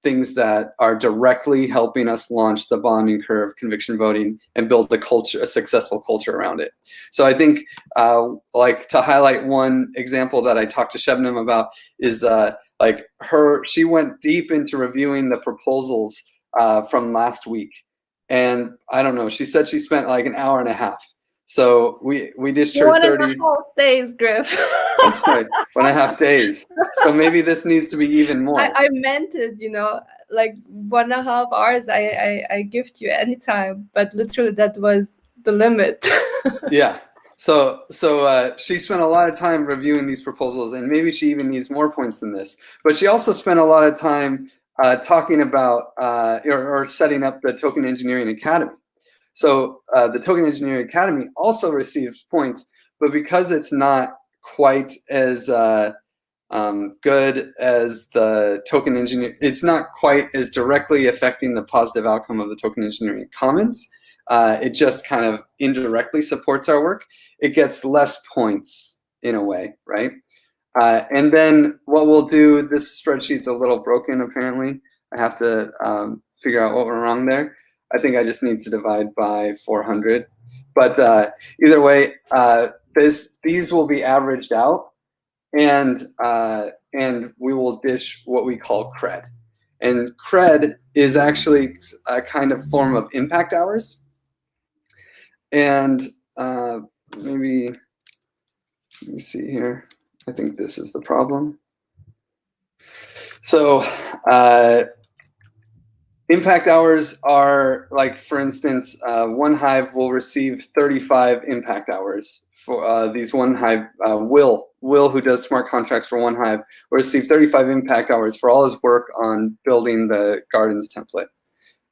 things that are directly helping us launch the bonding curve, conviction voting, and build a successful culture around it. So I think, like, to highlight one example that I talked to Shebnam about is she went deep into reviewing the proposals from last week, and I don't know, she said she spent like an hour and a half. So we dished her 30 days, Griff. I'm sorry, 1.5 days. So maybe this needs to be even more. I meant it, like 1.5 hours I gift you anytime, but literally that was the limit. Yeah. So she spent a lot of time reviewing these proposals, and maybe she even needs more points than this. But she also spent a lot of time talking about or setting up the Token Engineering Academy. So the Token Engineering Academy also receives points, but because it's not quite as good as the token engineer, it's not quite as directly affecting the positive outcome of the Token Engineering Commons. It just kind of indirectly supports our work. It gets less points in a way, right? And then what we'll do, this spreadsheet's a little broken apparently. I have to figure out what went wrong there. I think I just need to divide by 400. But either way, these will be averaged out, and we will dish what we call cred. And cred is actually a kind of form of impact hours. And maybe, let me see here. I think this is the problem. So impact hours are like, for instance, one hive will receive 35 impact hours for these one hive. Will, who does smart contracts for one hive, will receive 35 impact hours for all his work on building the gardens template.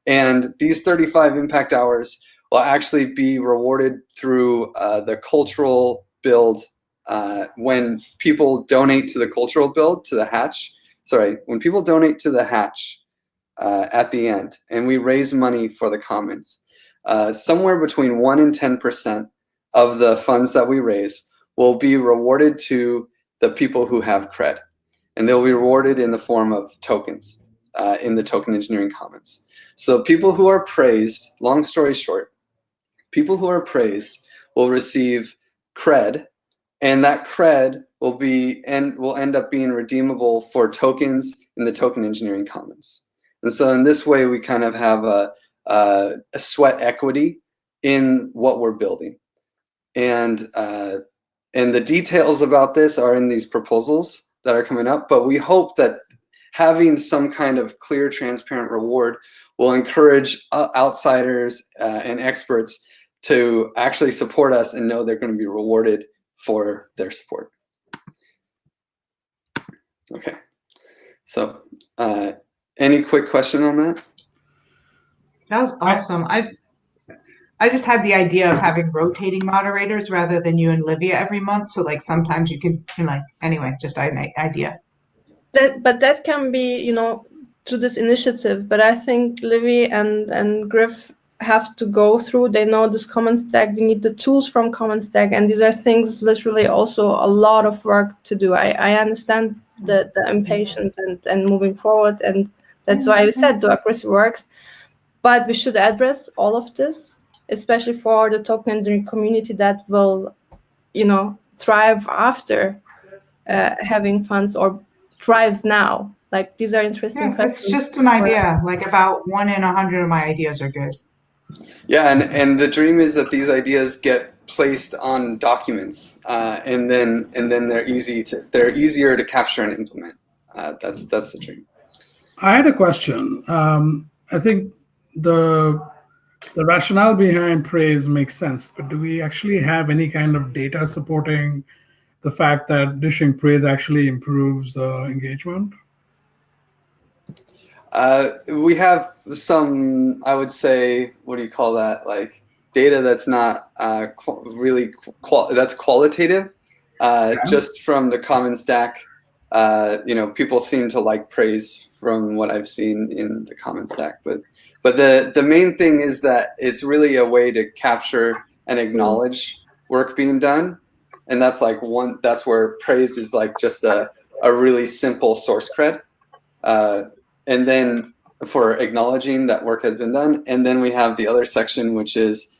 And these 35 impact hours will actually be rewarded through the cultural build when people donate to the cultural build, to the hatch. Sorry, when people donate to the hatch at the end, and we raise money for the commons, somewhere between 1 and 10% of the funds that we raise will be rewarded to the people who have cred. And they'll be rewarded in the form of tokens in the token engineering commons. So people who are praised, long story short, people who are praised will receive cred, and that cred will end up being redeemable for tokens in the token engineering commons. And so in this way, we kind of have a sweat equity in what we're building. And the details about this are in these proposals that are coming up, but we hope that having some kind of clear, transparent reward will encourage outsiders and experts to actually support us and know they're going to be rewarded for their support. Okay, so any quick question on that? That was awesome. I just had the idea of having rotating moderators rather than you and Livia every month. So like sometimes you could, anyway, just an idea. But that can be, to this initiative. But I think Livy and Griff have to go through. They know this common stack. We need the tools from common stack, and these are things literally also a lot of work to do. I understand the impatience and moving forward, and that's why I said democracy works. But we should address all of this, especially for the token engineering community that will, thrive after having funds, or thrives now. Like, these are interesting questions. It's just an idea. Like about 1 in 100 of my ideas are good. Yeah, and the dream is that these ideas get placed on documents, and then they're easier to capture and implement. That's the dream. I had a question. I think the rationale behind praise makes sense, but do we actually have any kind of data supporting the fact that dishing praise actually improves engagement? We have some, I would say, what do you call that? Like data that's not really that's qualitative. Just from the common stack, people seem to like praise from what I've seen in the common stack. But the main thing is that it's really a way to capture and acknowledge work being done. And that's that's where praise is like just a really simple source cred. And then for acknowledging that work has been done. And then we have the other section, which is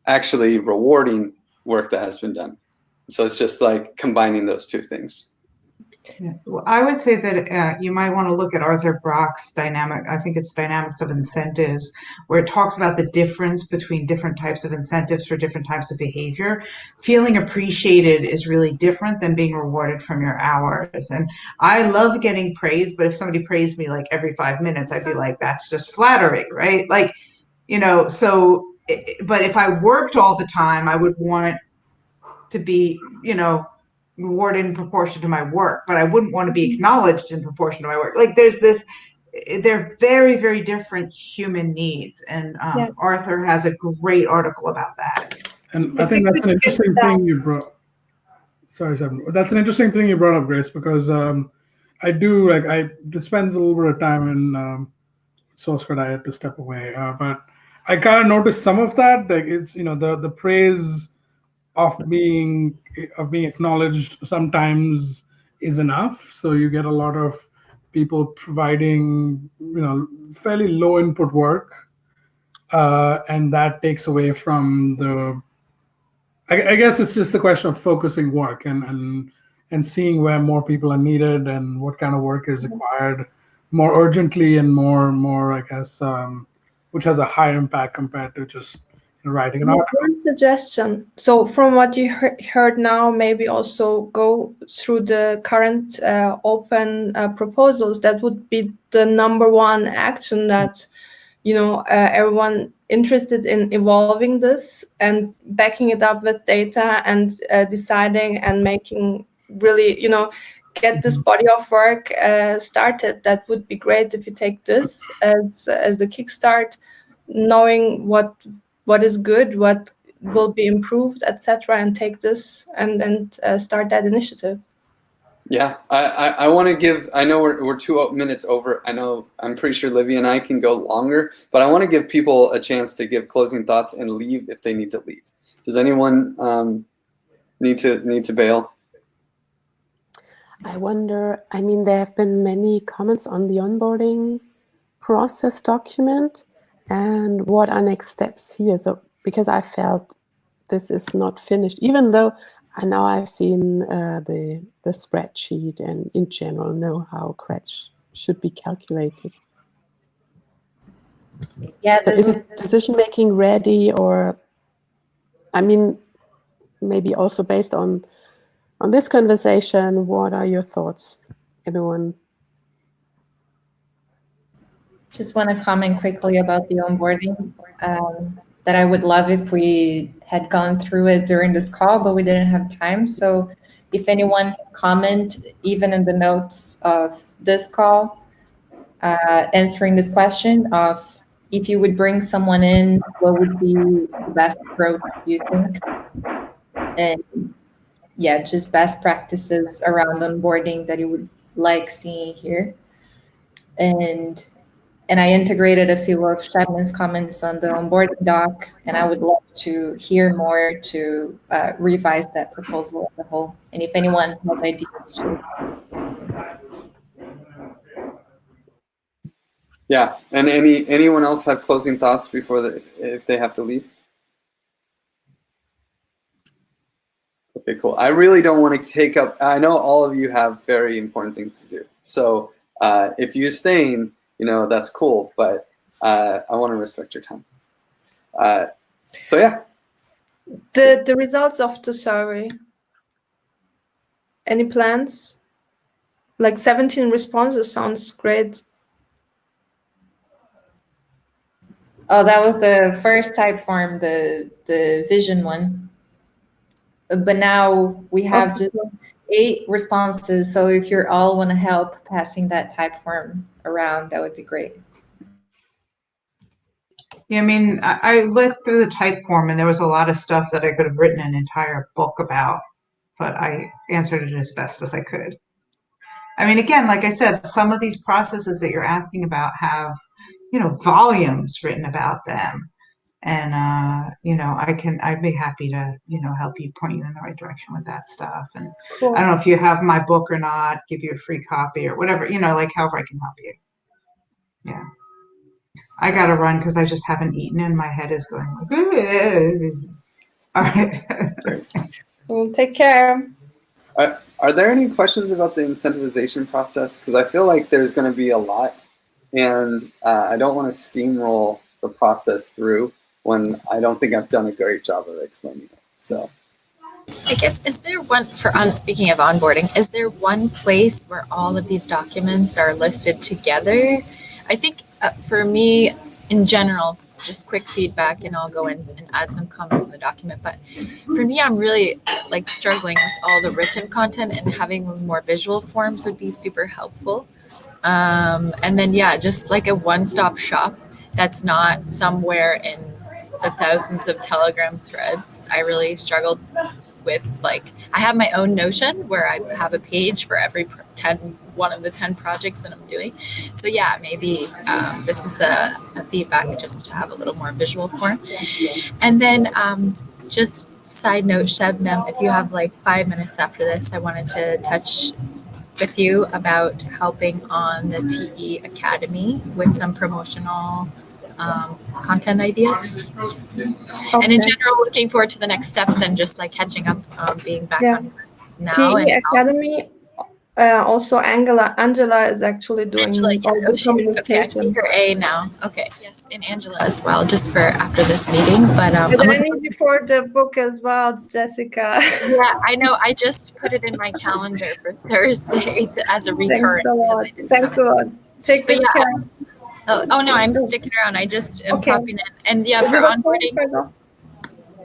actually rewarding work that has been done. So it's just like combining those two things. Yeah. Well, I would say that you might want to look at Arthur Brock's Dynamics of Incentives, where it talks about the difference between different types of incentives for different types of behavior. Feeling appreciated is really different than being rewarded from your hours. And I love getting praise, but if somebody praised me like every 5 minutes, I'd be like, that's just flattering, right? Like, but if I worked all the time, I would want to be, rewarded in proportion to my work, but I wouldn't want to be acknowledged in proportion to my work. Like they're very, very different human needs. And Arthur has a great article about that. And I think that's an interesting thing you brought. Sorry, that's an interesting thing you brought up, Grace, because I spend a little bit of time in source code. I had to step away, but I kind of noticed some of that. Like it's the praise of being acknowledged sometimes is enough. So you get a lot of people providing fairly low input work, and that takes away from the. I guess it's just the question of focusing work and seeing where more people are needed and what kind of work is required more urgently and more, I guess, which has a higher impact compared to just writing an article. One suggestion. So from what you heard now, maybe also go through the current open proposals. That would be the number one action that, everyone interested in evolving this and backing it up with data and deciding and making really, get this body of work started. That would be great if you take this as the kickstart, knowing what is good, what will be improved, etc., and take this and then start that initiative. Yeah, I want to give, I know we're 2 minutes over. I'm pretty sure Livy and I can go longer, but I want to give people a chance to give closing thoughts and leave if they need to leave. Does anyone need to bail? I wonder, there have been many comments on the onboarding process document and what are next steps here. So, because I felt this is not finished, even though now I've seen the spreadsheet and in general know how credits should be calculated. Yeah, so is decision making ready, or maybe also based on this conversation, what are your thoughts, everyone? Just want to comment quickly about the onboarding, that I would love if we had gone through it during this call, but we didn't have time. So if anyone can comment, even in the notes of this call, answering this question of if you would bring someone in, what would be the best approach, you think? And yeah, just best practices around onboarding that you would like seeing here. And I integrated a few of Shebnem's comments on the onboarding doc, and I would love to hear more to revise that proposal as a whole. And if anyone has ideas too. Yeah, and anyone else have closing thoughts before if they have to leave? Okay, cool. I really don't want to take up, I know all of you have very important things to do. So if you're staying, that's cool, but I want to respect your time. So yeah. The results of the survey. Any plans? Like 17 responses sounds great. Oh, that was the first type form, the vision one. But now we have just 8 responses. So if you all want to help passing that type form around, that would be great. Yeah, I looked through the type form and there was a lot of stuff that I could have written an entire book about, but I answered it as best as I could. Again, like I said, some of these processes that you're asking about have, volumes written about them. And, I'd be happy to, help you, point you in the right direction with that stuff. And Cool. I don't know if you have my book or not, give you a free copy or whatever, like however I can help you. Yeah. I got to run because I just haven't eaten and my head is going like, all right. Well, take care. Are there any questions about the incentivization process? Because I feel like there's going to be a lot, and I don't want to steamroll the process through when I don't think I've done a great job of explaining it. So I guess, is there one, speaking of onboarding, is there one place where all of these documents are listed together? I think for me, in general, just quick feedback, and I'll go in and add some comments in the document. But for me, I'm really struggling with all the written content, and having more visual forms would be super helpful. And then, just like a one-stop shop that's not somewhere in the thousands of Telegram threads. I really struggled with, I have my own Notion where I have a page for every one of the 10 projects that I'm doing. So maybe this is a feedback just to have a little more visual form. And then just side note, Shebnem, if you have 5 minutes after this, I wanted to touch with you about helping on the TE Academy with some promotional content ideas. Okay. And in general, looking forward to the next steps and just catching up, being back on now. TE Academy, also Angela is actually doing Angela, yeah. all the Okay, I see communication. her A now. Okay, yes, and Angela as well, just for after this meeting. But And I need you for the book as well, Jessica. yeah, I know. I just put it in my calendar for Thursday as a recurrent. Thanks a lot. Take good care. Oh no, I'm sticking around. I just am Okay. popping in. And yeah, for onboarding.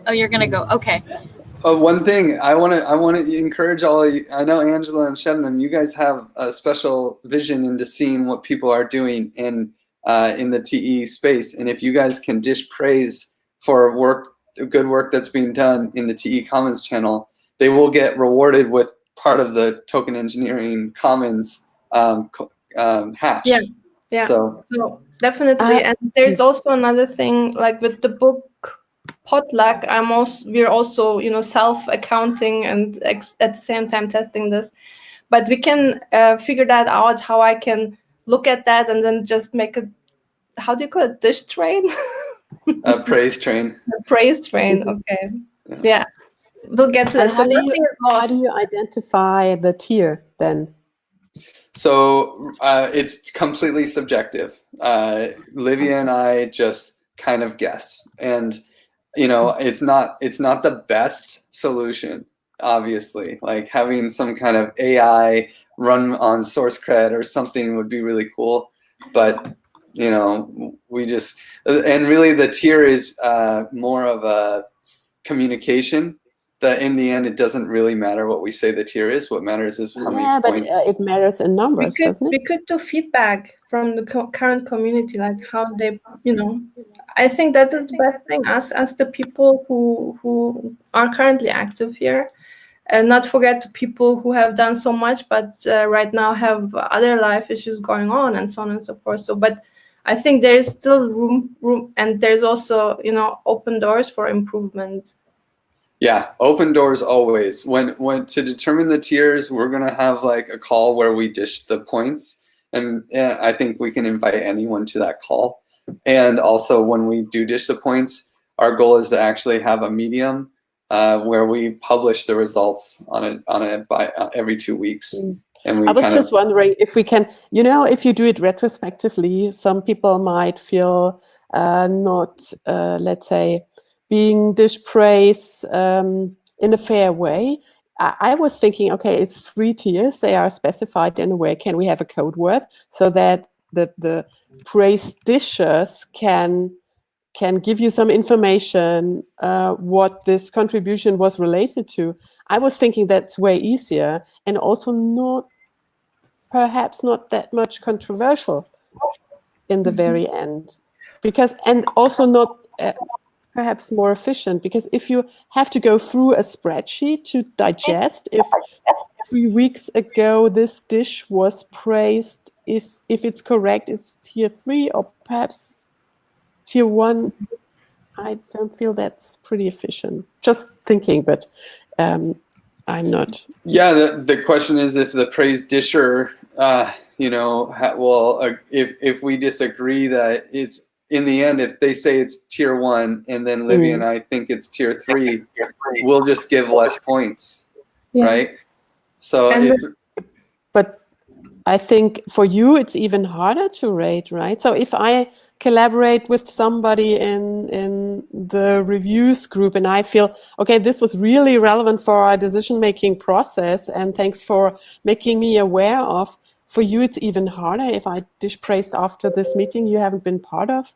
Oh, you're gonna go. Okay. One thing I want to encourage all of you. I know Angela and Shebnam, you guys have a special vision into seeing what people are doing in the TE space, and if you guys can dish praise for good work that's being done in the TE Commons channel, they will get rewarded with part of the Token Engineering Commons hash. Yeah. So definitely, and there's also another thing, like with the book potluck, we're also self-accounting and at the same time testing this, but we can figure that out, how I can look at that and then just make a, how do you call it, dish train? Praise train. Praise train. Okay. Yeah. We'll get to that. How do you identify the tier then? So it's completely subjective. Livia and I just kind of guess, and it's not the best solution. Obviously, like having some kind of AI run on SourceCred or something would be really cool, but we just, and really the tier is more of a communication. That in the end, it doesn't really matter what we say the tier is. What matters is how many points. But it matters in numbers, doesn't it? We could do feedback from the current community, like how they, I think that is the best thing. Ask the people who are currently active here, and not forget the people who have done so much, but right now have other life issues going on, and so on and so forth. So, but I think there is still room, and there's also open doors for improvement. Yeah, open doors always. When to determine the tiers, we're gonna have like a call where we dish the points, and I think we can invite anyone to that call. And also, when we do dish the points, our goal is to actually have a medium where we publish the results on a by every 2 weeks. And I was just wondering if we can, if you do it retrospectively, some people might feel not, let's say, being dish praise in a fair way. I was thinking, okay, it's 3 tiers. They are specified in a way. Can we have a code word so that the praise dishers can give you some information what this contribution was related to? I was thinking that's way easier and also perhaps not that much controversial in the very end, and also not perhaps more efficient, because if you have to go through a spreadsheet to digest if 3 weeks ago this dish was praised, if it's correct, it's tier 3 or perhaps tier 1, I don't feel that's pretty efficient. Just thinking, but I'm not. Yeah, the question is if the praise disher, if we disagree that it's, in the end, if they say it's tier 1 and then Livy and I think it's tier 3, we'll just give less points, right? So but I think for you it's even harder to rate, right? So if I collaborate with somebody in the reviews group and I feel, okay, this was really relevant for our decision-making process and thanks for making me aware of, for you it's even harder if I dish praise after this meeting you haven't been part of?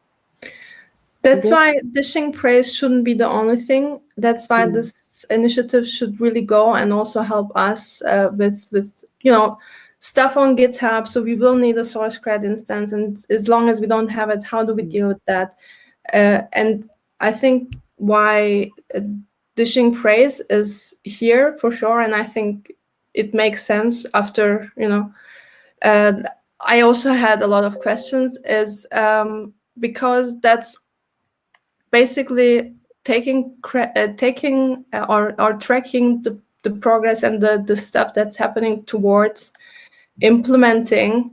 That's why dishing praise shouldn't be the only thing. That's why this initiative should really go and also help us with stuff on GitHub. So we will need a SourceCred instance, and as long as we don't have it, how do we deal with that? And I think why dishing praise is here for sure, and I think it makes sense after I also had a lot of questions, is because that's basically taking or tracking the progress and the stuff that's happening towards implementing,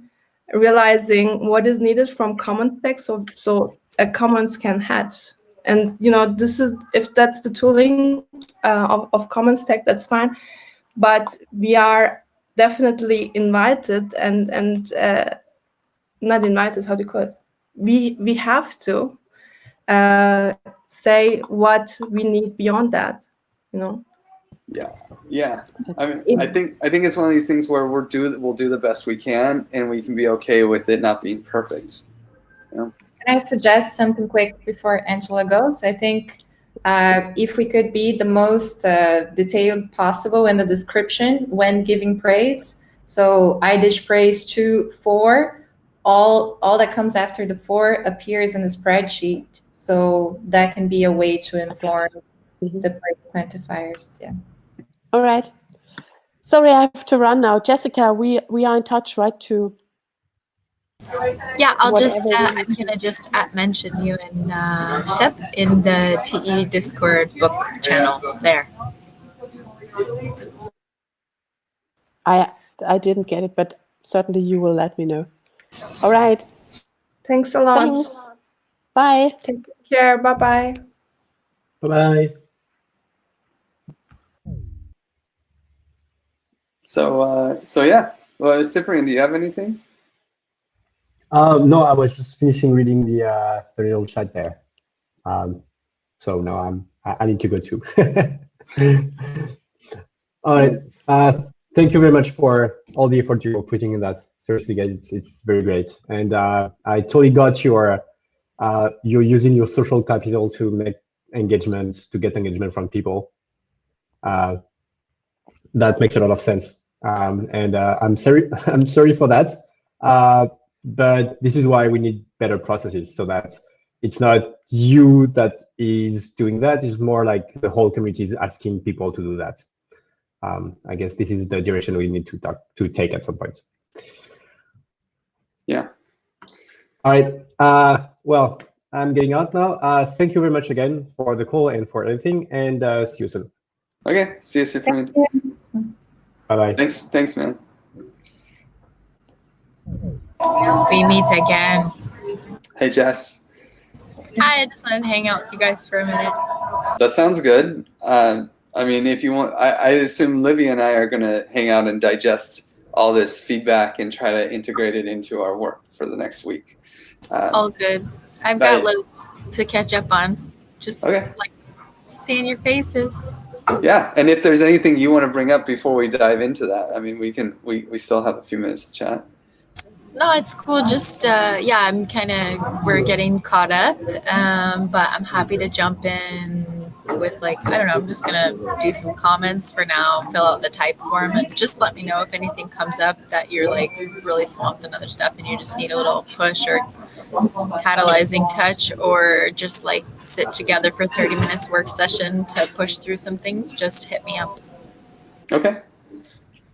realizing what is needed from common tech, so a commons can hatch. And this is, if that's the tooling of commons tech, that's fine, but we are definitely invited and not invited. How do you call it? We have to say what we need beyond that. Yeah. I mean, I think it's one of these things where we'll do the best we can, and we can be okay with it not being perfect. Can I suggest something quick before Angela goes? I think if we could be the most detailed possible in the description when giving praise. So I dish praise to 4. All that comes after the 4 appears in the spreadsheet. So that can be a way to inform the praise quantifiers. Yeah. All right. Sorry, I have to run now. Jessica, we are in touch, right? Yeah, I'm Whatever gonna just mention you in Shep in the TE Discord book channel there. I didn't get it, but certainly you will let me know. All right. Thanks a lot. Thanks. Bye. Take care. Bye-bye. Bye-bye. So yeah. Well, Cyprian, do you have anything? No, I was just finishing reading the little chat there. So now I need to go too. All right. Thank you very much for all the effort you're putting in that. Seriously, guys, it's very great. And I totally got you're using your social capital to make engagement, to get engagement from people. That makes a lot of sense. And I'm sorry for that. But this is why we need better processes, so that it's not you that is doing that. It's more like the whole community is asking people to do that. I guess this is the direction we need to take at some point. Yeah. All right. Well, I'm getting out now. Thank you very much again for the call and for everything, and see you soon. Okay. See you, Cyprian. Bye-bye. Thanks, man. We meet again. Hey, Jess. Hi, I just wanted to hang out with you guys for a minute. That sounds good. I mean, if you want, I assume Livy and I are going to hang out and digest all this feedback and try to integrate it into our work for the next week. All good. I've got loads to catch up on. Just like seeing your faces. Yeah, and if there's anything you want to bring up before we dive into that, I mean, we still have a few minutes to chat. No, it's cool. Just yeah, we're getting caught up, but I'm happy to jump in with I don't know. I'm just gonna do some comments for now, fill out the type form, and just let me know if anything comes up that you're really swamped in other stuff and you just need a little push or catalyzing touch, or just sit together for 30 minutes work session to push through some things. Just hit me up. Okay.